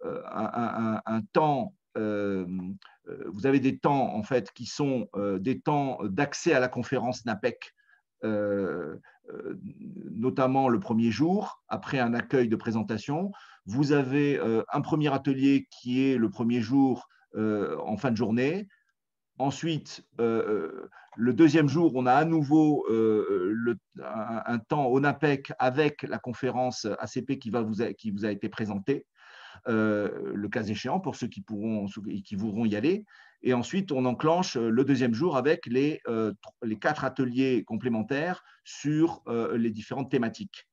un temps, vous avez des temps en fait qui sont des temps d'accès à la conférence NAPEC, notamment le premier jour, après un accueil de présentation. Vous avez un premier atelier qui est le premier jour en fin de journée. Ensuite, le deuxième jour, on a à nouveau un temps au NAPEC avec la conférence ACP qui vous a été présentée, le cas échéant, pour ceux qui voudront y aller. Et ensuite, on enclenche le deuxième jour avec les 4 ateliers complémentaires sur les différentes thématiques.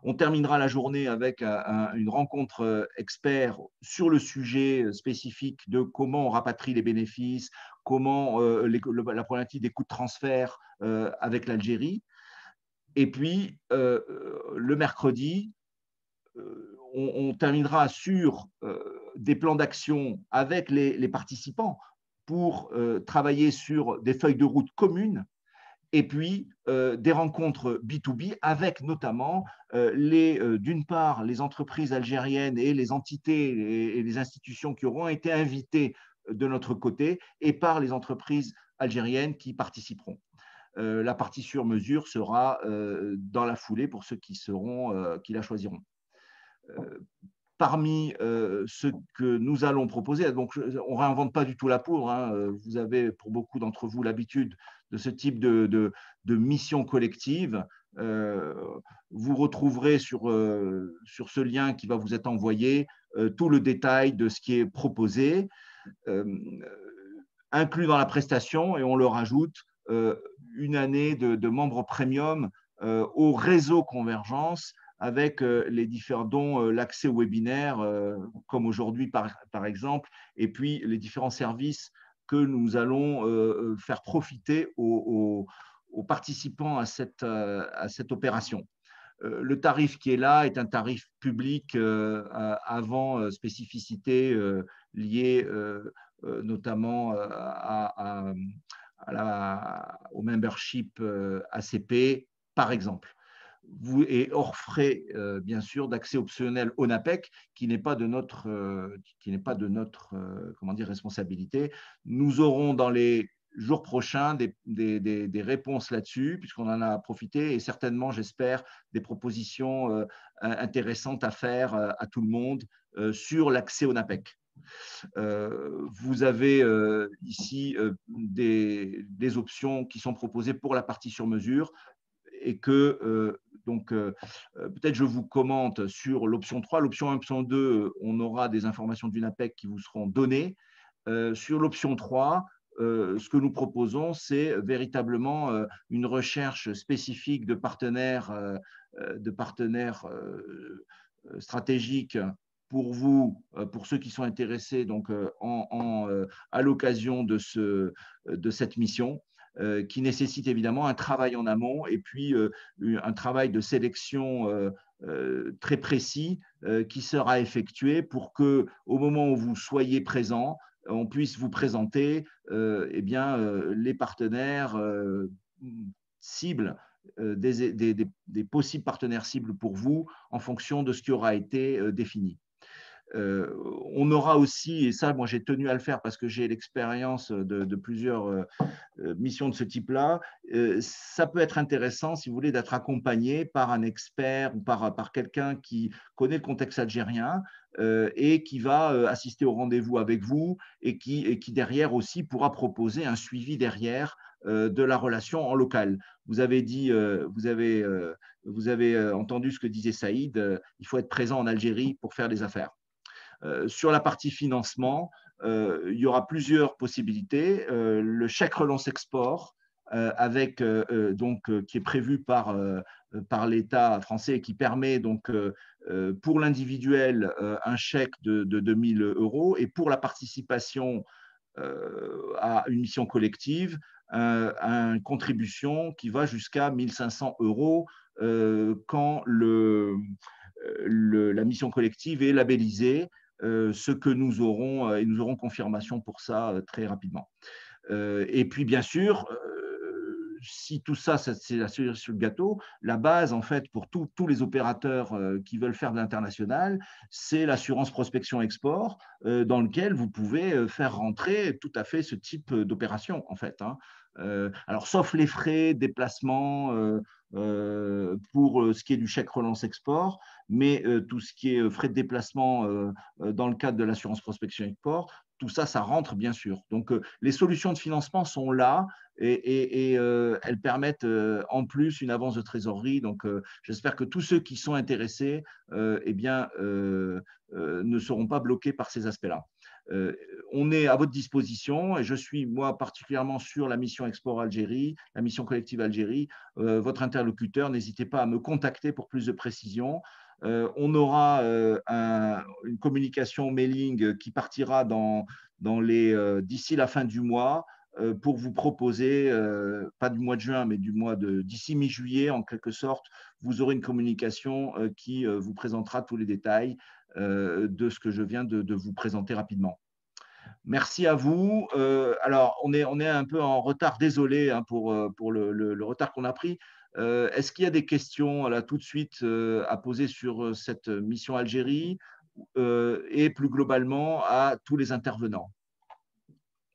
On terminera la journée avec une rencontre expert sur le sujet spécifique de comment on rapatrie les bénéfices, comment la problématique des coûts de transfert avec l'Algérie. Et puis, le mercredi, on terminera sur des plans d'action avec les participants pour travailler sur des feuilles de route communes et puis des rencontres B2B avec notamment d'une part les entreprises algériennes et les entités et les institutions qui auront été invitées de notre côté et par les entreprises algériennes qui participeront. La partie sur mesure sera dans la foulée pour ceux qui la choisiront. Parmi ce que nous allons proposer, donc on ne réinvente pas du tout la poudre, hein, vous avez pour beaucoup d'entre vous l'habitude de ce type de mission collective. Vous retrouverez sur ce lien qui va vous être envoyé tout le détail de ce qui est proposé, inclus dans la prestation, et on le rajoute, une année de membres premium au réseau Convergence, avec les différents, dont l'accès au webinaire, comme aujourd'hui par exemple, et puis les différents services que nous allons faire profiter aux participants à cette opération. Le tarif qui est là est un tarif public avant spécificité liée notamment au membership ACP, par exemple. Et hors frais, bien sûr, d'accès optionnel au NAPEC, qui n'est pas de notre, comment dire, responsabilité. Nous aurons dans les jours prochains des réponses là-dessus, puisqu'on en a profité, et certainement, j'espère, des propositions intéressantes à faire à tout le monde sur l'accès au NAPEC. Vous avez ici des options qui sont proposées pour la partie sur mesure, et que peut-être je vous commente sur l'option 3. L'option 1, l'option 2, on aura des informations du NAPEC qui vous seront données. Sur l'option 3, ce que nous proposons, c'est véritablement une recherche spécifique de partenaires stratégiques pour vous, pour ceux qui sont intéressés donc, à l'occasion de cette mission. Qui nécessite évidemment un travail en amont et puis un travail de sélection très précis qui sera effectué pour que, au moment où vous soyez présent, on puisse vous présenter les partenaires cibles, des possibles partenaires cibles pour vous en fonction de ce qui aura été défini. On aura aussi, et ça, moi, j'ai tenu à le faire parce que j'ai l'expérience de plusieurs missions de ce type-là, ça peut être intéressant, si vous voulez, d'être accompagné par un expert ou par quelqu'un qui connaît le contexte algérien et qui va assister au rendez-vous avec vous et qui derrière aussi pourra proposer un suivi derrière de la relation en local. Vous avez dit, vous avez entendu ce que disait Saïd, il faut être présent en Algérie pour faire des affaires. Sur la partie financement, il y aura plusieurs possibilités. Le chèque relance export, qui est prévu par l'État français et qui permet donc pour l'individuel un chèque de 2 000 € et pour la participation à une mission collective, une contribution qui va jusqu'à 1 500 € quand la mission collective est labellisée, ce que nous aurons, et nous aurons confirmation pour ça très rapidement. Et puis, bien sûr, si tout ça, c'est la cerise sur le gâteau, la base, en fait, pour tous les opérateurs qui veulent faire de l'international, c'est l'assurance prospection export, dans lequel vous pouvez faire rentrer tout à fait ce type d'opération, en fait. Alors, sauf les frais, déplacement, pour ce qui est du chèque relance export, mais tout ce qui est frais de déplacement dans le cadre de l'assurance prospection export, tout ça, ça rentre bien sûr. Donc, les solutions de financement sont là et elles permettent en plus une avance de trésorerie. Donc, j'espère que tous ceux qui sont intéressés ne seront pas bloqués par ces aspects-là. On est à votre disposition et je suis, moi, particulièrement sur la mission Export Algérie, la mission collective Algérie. Votre interlocuteur, n'hésitez pas à me contacter pour plus de précisions. On aura une communication mailing qui partira d'ici la fin du mois pour vous proposer, pas du mois de juin, mais d'ici mi-juillet, en quelque sorte, vous aurez une communication qui vous présentera tous les détails de ce que je viens de vous présenter rapidement. Merci à vous. Alors, on est un peu en retard, désolé pour le retard qu'on a pris. Est-ce qu'il y a des questions là, tout de suite à poser sur cette mission Algérie et plus globalement à tous les intervenants?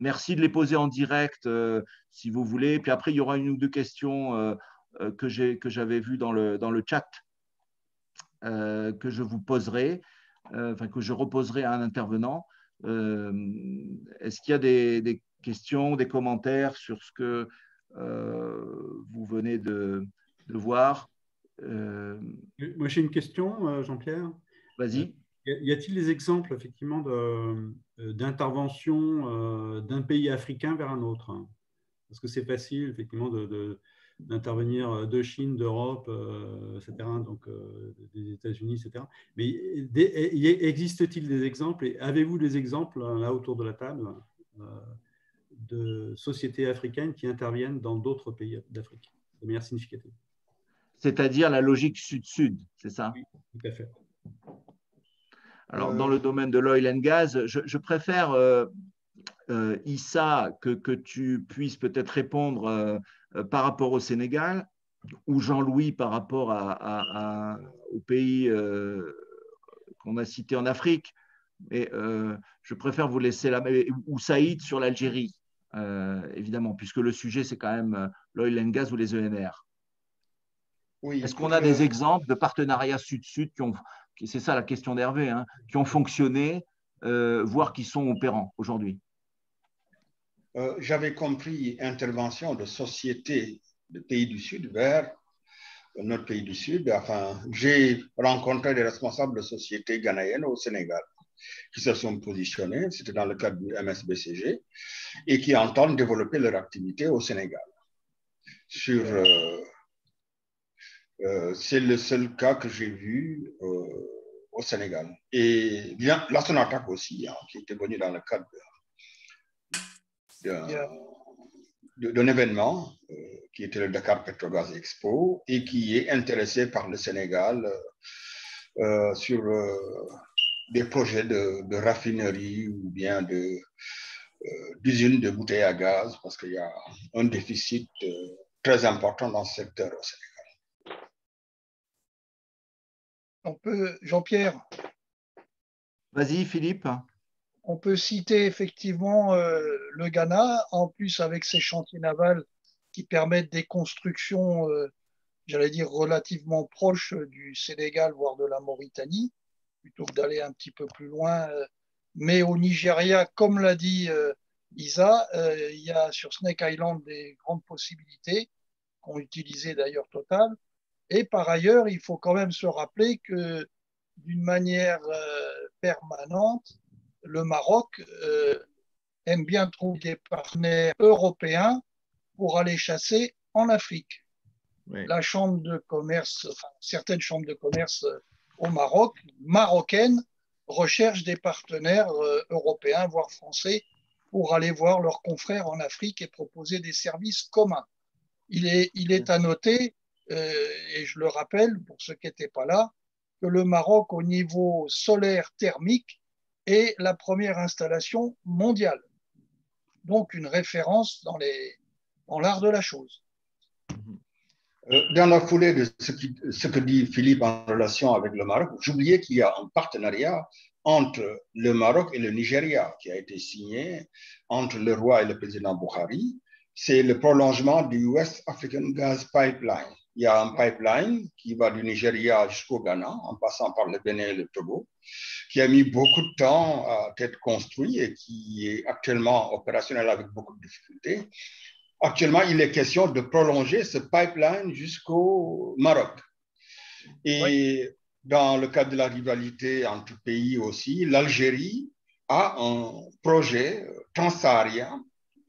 Merci de les poser en direct si vous voulez. Puis après, il y aura une ou deux questions que j'avais vues dans le chat que je vous poserai, que je reposerai à un intervenant. Est-ce qu'il y a des questions, des commentaires sur ce que vous venez de voir? Moi, j'ai une question, Jean-Pierre. Vas-y. Y a-t-il des exemples, effectivement, d'intervention d'un pays africain vers un autre? Parce que c'est facile, effectivement, d'intervenir de Chine, d'Europe, etc., donc des États-Unis, etc. Mais existe-t-il des exemples, et avez-vous des exemples, là, autour de la table, de sociétés africaines qui interviennent dans d'autres pays d'Afrique de manière significative? C'est-à-dire la logique sud-sud, c'est ça? Oui, tout à fait. Alors, dans le domaine de l'oil and gas, je préfère, Issa, que tu puisses peut-être répondre par rapport au Sénégal, ou Jean-Louis par rapport aux pays qu'on a cités en Afrique. Et je préfère vous laisser ou Saïd sur l'Algérie, évidemment, puisque le sujet, c'est quand même l'oil and gas ou les ENR. Oui, est-ce qu'on a des exemples de partenariats sud-sud c'est ça la question d'Hervé, qui ont fonctionné, voire qui sont opérants aujourd'hui? J'avais compris intervention de sociétés de pays du Sud vers notre pays du Sud. Enfin, j'ai rencontré des responsables de sociétés ghanéennes au Sénégal qui se sont positionnés, c'était dans le cadre du MSBCG, et qui entendent développer leur activité au Sénégal. C'est le seul cas que j'ai vu au Sénégal. Et bien, la Sonatrach aussi, qui était venue dans le cadre d'un événement qui était le Dakar Petrogaz Expo et qui est intéressé par le Sénégal sur des projets de raffinerie ou bien d'usines de bouteilles à gaz, parce qu'il y a un déficit très important dans ce secteur au Sénégal. On peut, Jean-Pierre, Vas-y, Philippe. On peut citer effectivement le Ghana, en plus avec ses chantiers navals qui permettent des constructions, j'allais dire, relativement proches du Sénégal, voire de la Mauritanie, plutôt que d'aller un petit peu plus loin. Mais au Nigeria, comme l'a dit Isa, il y a sur Snake Island des grandes possibilités qu'ont utilisé d'ailleurs Total. Et par ailleurs, il faut quand même se rappeler que d'une manière permanente, le Maroc aime bien trouver des partenaires européens pour aller chasser en Afrique. Oui. La chambre de commerce, enfin, certaines chambres de commerce au Maroc, marocaines, recherchent des partenaires européens, voire français, pour aller voir leurs confrères en Afrique et proposer des services communs. Il est à noter, et je le rappelle pour ceux qui n'étaient pas là, que le Maroc, au niveau solaire thermique, est la première installation mondiale. Donc, une référence dans l'art de la chose. Dans la foulée de ce que dit Philippe en relation avec le Maroc, j'oubliais qu'il y a un partenariat entre le Maroc et le Nigeria qui a été signé entre le roi et le président Buhari. C'est le prolongement du West African Gas Pipeline. Il y a un pipeline qui va du Nigeria jusqu'au Ghana, en passant par le Bénin et le Togo, qui a mis beaucoup de temps à être construit et qui est actuellement opérationnel avec beaucoup de difficultés. Actuellement, il est question de prolonger ce pipeline jusqu'au Maroc. Et oui, dans le cadre de la rivalité entre pays aussi, l'Algérie a un projet transsaharien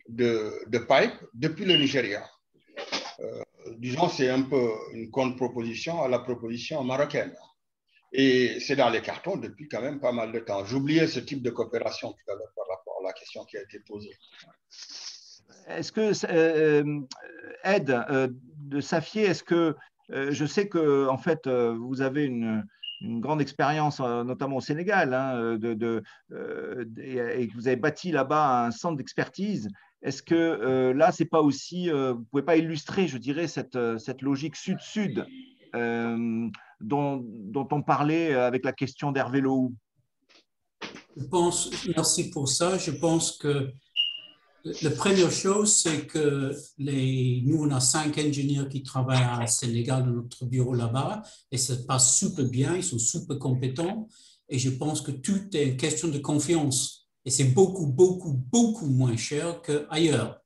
de pipe depuis le Nigeria. Disons, c'est un peu une contre-proposition à la proposition marocaine. Et c'est dans les cartons depuis quand même pas mal de temps. J'oubliais ce type de coopération tout à l'heure par rapport à la question qui a été posée. Est-ce que, Ed, de Safié, est-ce que, je sais que en fait, vous avez une grande expérience, notamment au Sénégal, hein, et que vous avez bâti là-bas un centre d'expertise. Est-ce que là, c'est pas aussi, vous pouvez pas illustrer, je dirais, cette logique sud-sud dont on parlait avec la question d'Hervé Lohou? Merci pour ça. Je pense que la première chose, c'est que nous, on a 5 ingénieurs qui travaillent au Sénégal dans notre bureau là-bas et ça passe super bien, ils sont super compétents et je pense que tout est une question de confiance et c'est beaucoup, beaucoup, beaucoup moins cher qu'ailleurs.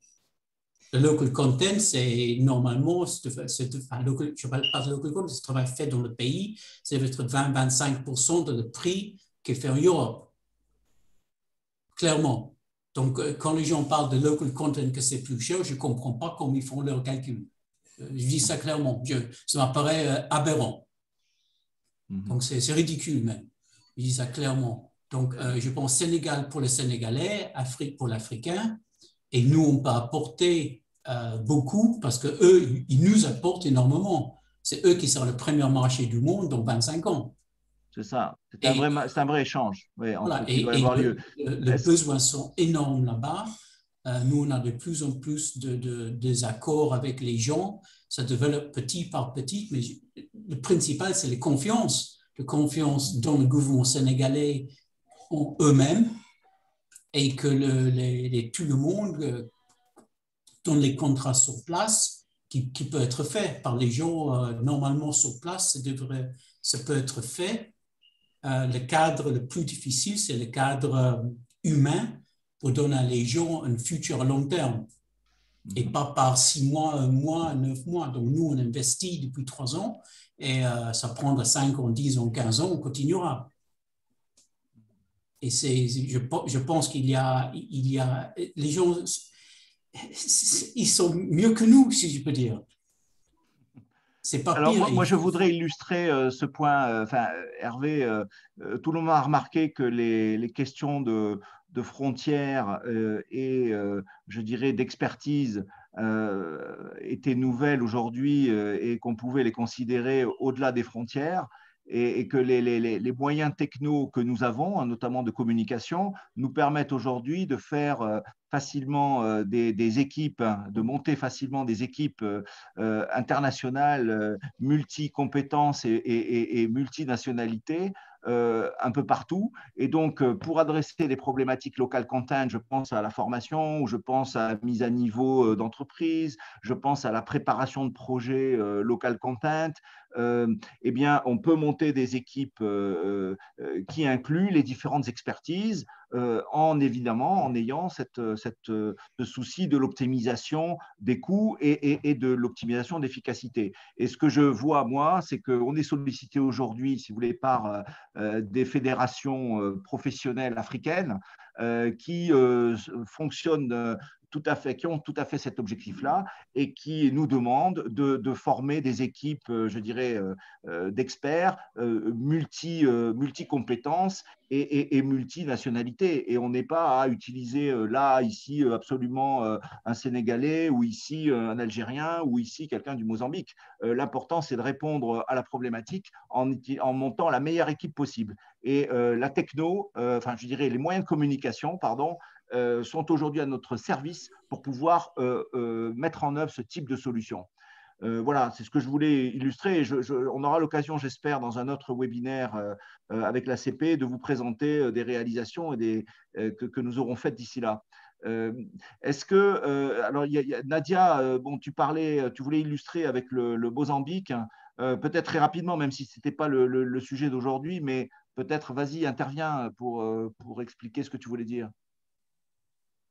Le local content, c'est normalement, je ne parle pas de local content, c'est un travail fait dans le pays, ça va être 20-25% de le prix qui est fait en Europe, clairement. Donc, quand les gens parlent de local content, que c'est plus cher, je ne comprends pas comment ils font leurs calculs. Je dis ça clairement. Ça m'apparaît aberrant. Donc, c'est ridicule même. Je dis ça clairement. Donc, je pense Sénégal pour les Sénégalais, Afrique pour l'Africain. Et nous, on peut apporter beaucoup parce qu'eux, ils nous apportent énormément. C'est eux qui sont le premier marché du monde dans 25 ans. C'est ça, c'est un vrai échange. Oui, voilà, qui doit avoir lieu. Les besoins sont énormes là-bas. Nous, on a de plus en plus des accords avec les gens. Ça développe petit par petit, mais le principal, c'est la confiance dans le gouvernement sénégalais en eux-mêmes et que tout le monde donne les contrats sur place qui peut être fait par les gens normalement sur place. Ça peut être fait. Le cadre le plus difficile, c'est le cadre humain pour donner à les gens un futur à long terme et pas par 6 mois, 1 mois, 9 mois. Donc, nous, on investit depuis 3 ans et ça prendra 5 ans, 10 ans, 15 ans, on continuera. Et je pense qu'il y a les gens, ils sont mieux que nous, si je peux dire. C'est pas Alors, pire. moi, je voudrais illustrer ce point. Hervé, tout le monde a remarqué que les questions de frontières et, je dirais, d'expertise étaient nouvelles aujourd'hui et qu'on pouvait les considérer au-delà des frontières. Et que les moyens techno que nous avons, notamment de communication, nous permettent aujourd'hui de faire facilement des équipes, de monter facilement des équipes internationales, multi-compétences et multinationalités un peu partout. Et donc, pour adresser les problématiques local content, je pense à la formation, ou je pense à la mise à niveau d'entreprise, je pense à la préparation de projets local content. Eh bien, on peut monter des équipes qui incluent les différentes expertises évidemment en ayant ce souci de l'optimisation des coûts et de l'optimisation d'efficacité. Et ce que je vois, moi, c'est qu'on est sollicité aujourd'hui, si vous voulez, par des fédérations professionnelles africaines qui fonctionnent tout à fait, qui ont tout à fait cet objectif-là et qui nous demandent de former des équipes, je dirais, d'experts multi-compétences et multinationalités. Et on n'est pas à utiliser là, ici, absolument un Sénégalais ou ici un Algérien ou ici quelqu'un du Mozambique. L'important, c'est de répondre à la problématique en montant la meilleure équipe possible. Et la techno, enfin, je dirais les moyens de communication, pardon, sont aujourd'hui à notre service pour pouvoir mettre en œuvre ce type de solution. Voilà, c'est ce que je voulais illustrer. On aura l'occasion, j'espère, dans un autre webinaire avec l'ACP, de vous présenter des réalisations que nous aurons faites d'ici là. Est-ce que, alors, Nadia, bon, tu voulais illustrer avec le Mozambique, peut-être très rapidement, même si ce n'était pas le sujet d'aujourd'hui, mais peut-être, vas-y, interviens pour expliquer ce que tu voulais dire.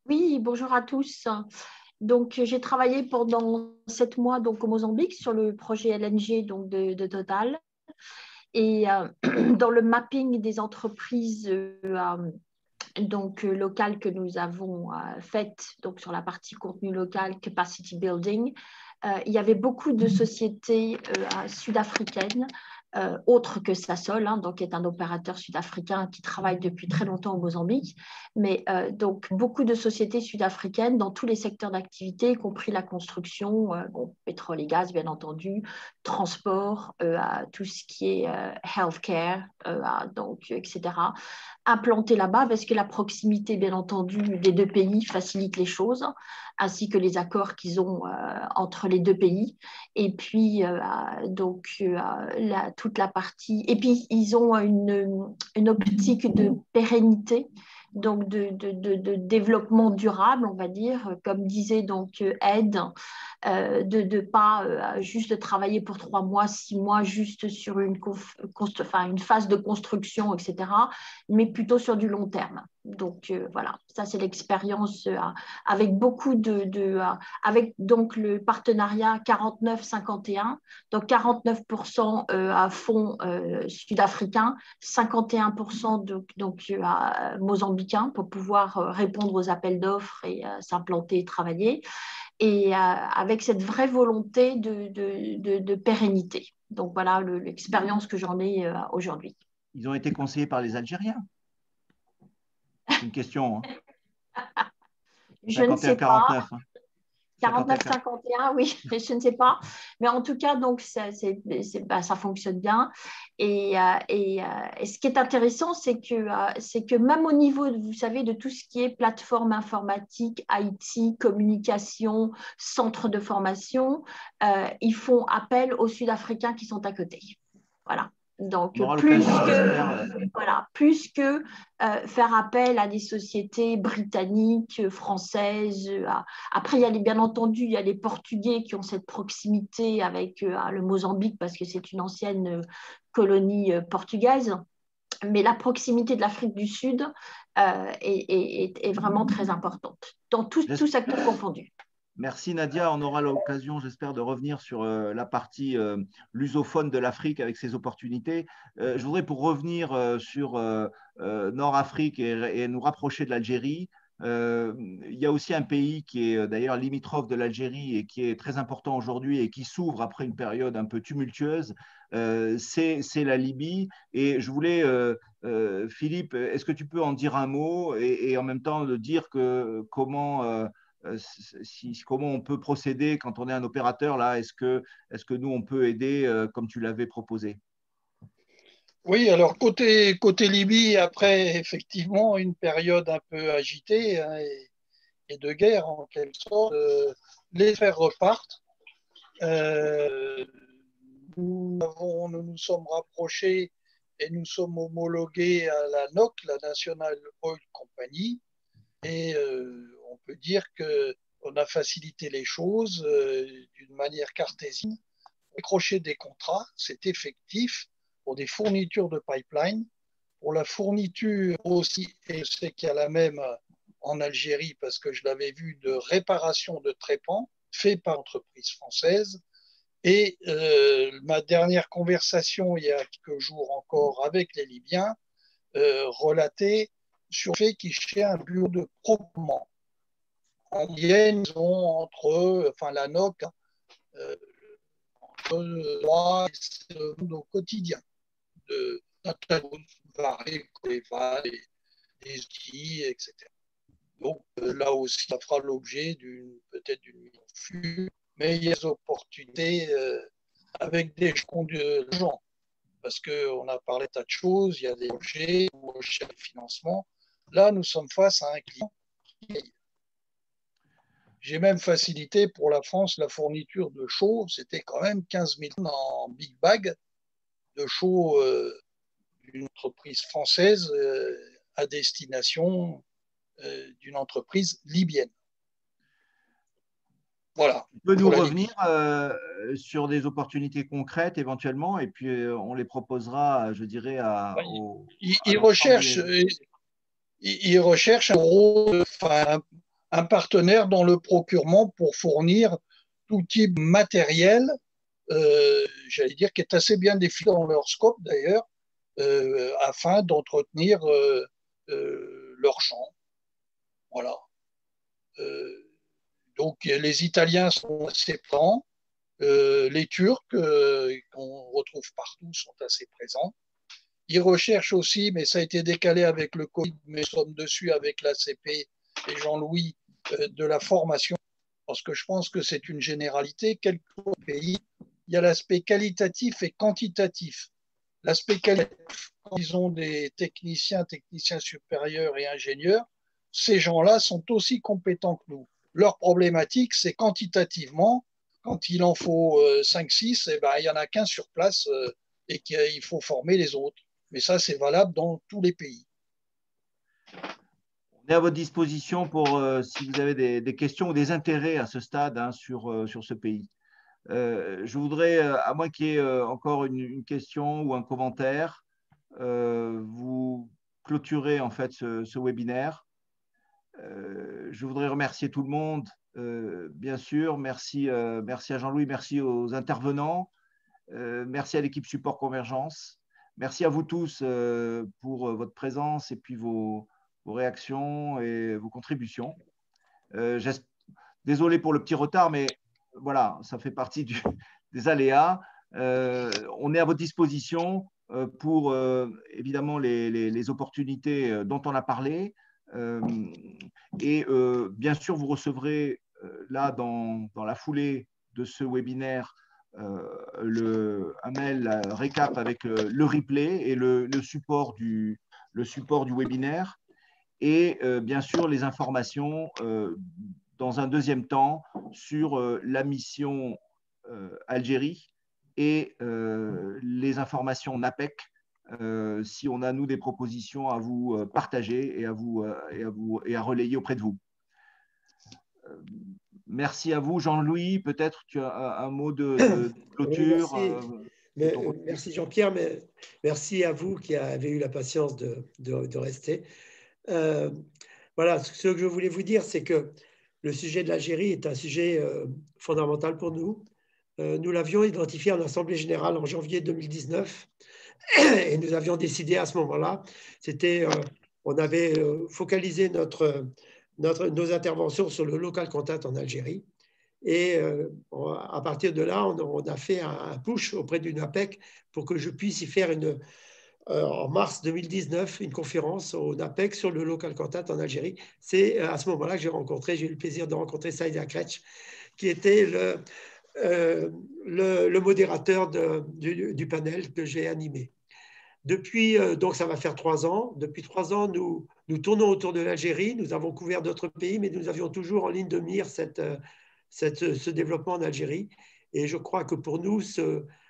Oui, bonjour à tous. Donc, j'ai travaillé pendant 7 mois donc, au Mozambique sur le projet LNG donc, de Total. Et dans le mapping des entreprises locales que nous avons faites donc, sur la partie contenu local, capacity building, il y avait beaucoup de sociétés sud-africaines autre que Sasol, donc qui est un opérateur sud-africain qui travaille depuis très longtemps au Mozambique, mais donc beaucoup de sociétés sud-africaines dans tous les secteurs d'activité, y compris la construction, pétrole et gaz bien entendu, transport, tout ce qui est healthcare, donc etc. Implanté là-bas parce que la proximité bien entendu des deux pays facilite les choses, ainsi que les accords qu'ils ont entre les deux pays. Et puis toute la partie. Et puis, ils ont une optique de pérennité, donc de développement durable, on va dire, comme disait donc Ed, de ne pas juste travailler pour 3 mois, 6 mois, juste sur une phase de construction, etc., mais plutôt sur du long terme. Donc, voilà, ça, c'est l'expérience avec beaucoup avec donc le partenariat 49-51, donc 49% à fonds sud-africains, 51% donc mozambicains pour pouvoir répondre aux appels d'offres et s'implanter et travailler, et avec cette vraie volonté de pérennité. Donc, voilà l'expérience que j'en ai aujourd'hui. Ils ont été conseillés par les Algériens? C'est une question. Hein. Je ne sais pas. 49-51, oui, je ne sais pas. Mais en tout cas, donc, ça fonctionne bien. Et ce qui est intéressant, c'est que même au niveau, vous savez, de tout ce qui est plateforme informatique, IT, communication, centre de formation, ils font appel aux Sud-Africains qui sont à côté. Voilà. Donc, plus que faire appel à des sociétés britanniques, françaises. Après, bien entendu, il y a les Portugais qui ont cette proximité avec le Mozambique parce que c'est une ancienne colonie portugaise. Mais la proximité de l'Afrique du Sud est vraiment très importante, dans tout secteur confondu. Merci Nadia, on aura l'occasion, j'espère, de revenir sur la partie lusophone de l'Afrique avec ses opportunités. Je voudrais, pour revenir sur Nord-Afrique et nous rapprocher de l'Algérie, il y a aussi un pays qui est d'ailleurs limitrophe de l'Algérie et qui est très important aujourd'hui et qui s'ouvre après une période un peu tumultueuse, c'est la Libye. Et je voulais, Philippe, est-ce que tu peux en dire un mot et en même temps de dire comment on peut procéder quand on est un opérateur là? Est-ce que nous, on peut aider comme tu l'avais proposé? Oui, alors côté Libye, après effectivement une période un peu agitée, hein, et de guerre, en quelque sorte, les faire repartent. Nous nous sommes rapprochés et nous sommes homologués à la NOC, la National Oil Company, et on peut dire qu'on a facilité les choses d'une manière cartésienne. Décrocher des contrats, c'est effectif pour des fournitures de pipeline, pour la fourniture aussi, et je sais qu'il y a la même en Algérie parce que je l'avais vu, de réparation de trépans fait par entreprise française. Et ma dernière conversation il y a quelques jours encore avec les Libyens relatait sur le fait qu'ils cherchaient un bureau de proprement. En moyenne, ils ont entre, enfin la NOC, entre 3 et 7 au quotidien d'un tas de variés, des outils, etc. Donc là aussi, ça fera l'objet peut-être d'une mise en flux, mais il y a des opportunités avec des gens. Parce qu'on a parlé de tas de choses, il y a des projets ou de financement. Là, nous sommes face à un client qui paye. J'ai même facilité pour la France la fourniture de chaux. C'était quand même 15 000 tonnes en big bag de chaux d'une entreprise française à destination d'une entreprise libyenne. Voilà. Tu peux nous revenir sur des opportunités concrètes éventuellement, et puis on les proposera, je dirais, ils recherchent un partenaire dans le procurement pour fournir tout type de matériel, j'allais dire, qui est assez bien défini dans leur scope d'ailleurs, afin d'entretenir leur champ. Voilà. Donc les Italiens sont assez présents, les Turcs qu'on retrouve partout sont assez présents. Ils recherchent aussi, mais ça a été décalé avec le Covid, mais nous sommes dessus avec l'ACP et Jean-Louis, de la formation, parce que je pense que c'est une généralité. Quelques pays, il y a l'aspect qualitatif et quantitatif. L'aspect qualitatif, quand ils ont des techniciens supérieurs et ingénieurs, ces gens-là sont aussi compétents que nous. Leur problématique, c'est quantitativement, quand il en faut 5-6, eh ben, il n'y en a qu'un sur place et qu'il faut former les autres. Mais ça, c'est valable dans tous les pays. On est à votre disposition pour si vous avez des questions ou des intérêts à ce stade sur ce pays. Je voudrais, à moins qu'il y ait encore une question ou un commentaire, vous clôturer en fait ce webinaire. Je voudrais remercier tout le monde, bien sûr. Merci à Jean-Louis, merci aux intervenants, merci à l'équipe Support Convergence. Merci à vous tous pour votre présence et puis vos réactions et vos contributions. Désolé pour le petit retard, mais voilà, ça fait partie des aléas. On est à votre disposition pour évidemment les opportunités dont on a parlé. Et bien sûr, vous recevrez là dans la foulée de ce webinaire un mail récap avec le replay et le support du webinaire et bien sûr les informations dans un deuxième temps sur la mission Algérie et les informations NAPEC si on a, nous, des propositions à vous partager et à relayer auprès de vous. Merci à vous. Jean-Louis, peut-être tu as un mot de clôture. Oui, merci Jean-Pierre, mais merci à vous qui avez eu la patience de rester. Voilà, ce que je voulais vous dire, c'est que le sujet de l'Algérie est un sujet fondamental pour nous. Nous l'avions identifié en Assemblée générale en janvier 2019 et nous avions décidé à ce moment-là, on avait focalisé nos interventions sur le local contact en Algérie. Et à partir de là, on a fait un push auprès du NAPEC pour que je puisse y faire en mars 2019 une conférence au NAPEC sur le local contact en Algérie. C'est à ce moment-là que j'ai eu le plaisir de rencontrer Saïd Akretch, qui était le modérateur du panel que j'ai animé. Depuis, donc ça va faire 3 ans. Depuis 3 ans, nous tournons autour de l'Algérie. Nous avons couvert d'autres pays, mais nous avions toujours en ligne de mire ce développement en Algérie. Et je crois que pour nous,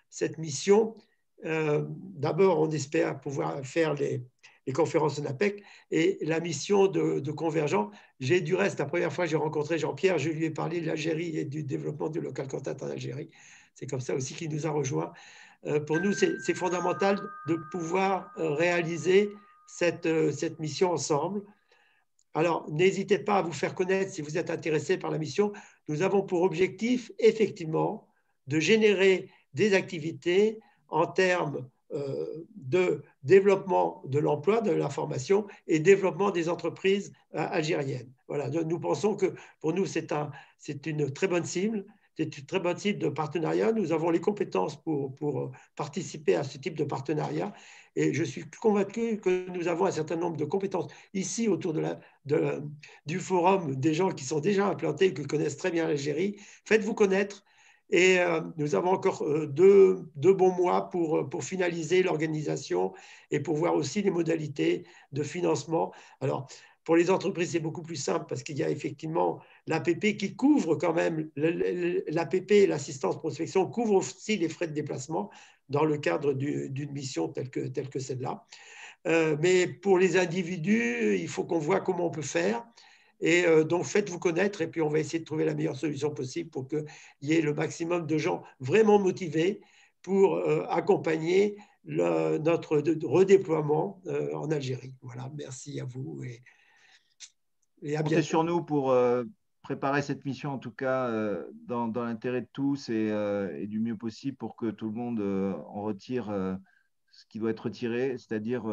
cette mission, d'abord, on espère pouvoir faire les conférences en APEC et la mission de Convergent. J'ai du reste, la première fois que j'ai rencontré Jean-Pierre, je lui ai parlé de l'Algérie et du développement du local contact en Algérie. C'est comme ça aussi qu'il nous a rejoints. Pour nous, c'est fondamental de pouvoir réaliser cette mission ensemble. Alors, n'hésitez pas à vous faire connaître si vous êtes intéressé par la mission. Nous avons pour objectif, effectivement, de générer des activités en termes de développement de l'emploi, de la formation et développement des entreprises algériennes. Voilà, nous pensons que pour nous, c'est une très bonne cible. C'est une très bonne cible de partenariat. Nous avons les compétences pour participer à ce type de partenariat. Et je suis convaincu que nous avons un certain nombre de compétences ici autour du forum, des gens qui sont déjà implantés, qui connaissent très bien l'Algérie. Faites-vous connaître. Et nous avons encore deux bons mois pour finaliser l'organisation et pour voir aussi les modalités de financement. Alors, pour les entreprises, c'est beaucoup plus simple parce qu'il y a effectivement l'APP qui couvre quand même, l'APP, l'assistance prospection, couvre aussi les frais de déplacement dans le cadre d'une mission telle que celle-là. Mais pour les individus, il faut qu'on voit comment on peut faire. Et donc, faites-vous connaître et puis on va essayer de trouver la meilleure solution possible pour qu'il y ait le maximum de gens vraiment motivés pour accompagner notre redéploiement en Algérie. Voilà, merci à vous et à bientôt. Comptez sur nous pour préparer cette mission, en tout cas, dans l'intérêt de tous et du mieux possible pour que tout le monde en retire ce qui doit être retiré, c'est-à-dire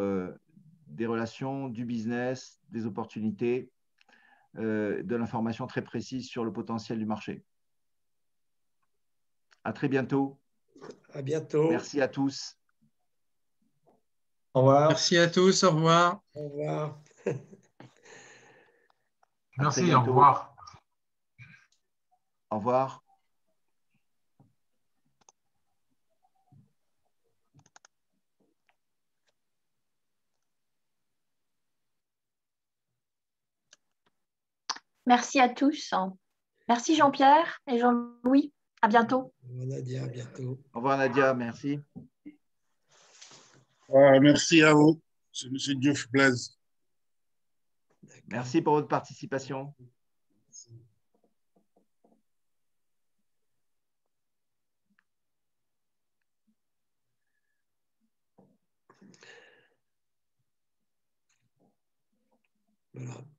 des relations, du business, des opportunités, de l'information très précise sur le potentiel du marché. À très bientôt. À bientôt. Merci à tous. Au revoir. Merci à tous. Au revoir. Au revoir. Merci, au revoir. Au revoir. Merci à tous. Merci Jean-Pierre et Jean-Louis. À bientôt. Au revoir Nadia, à bientôt. Au revoir Nadia, merci. Merci à vous. C'est M. Diouf Blaise. Merci pour votre participation. Voilà.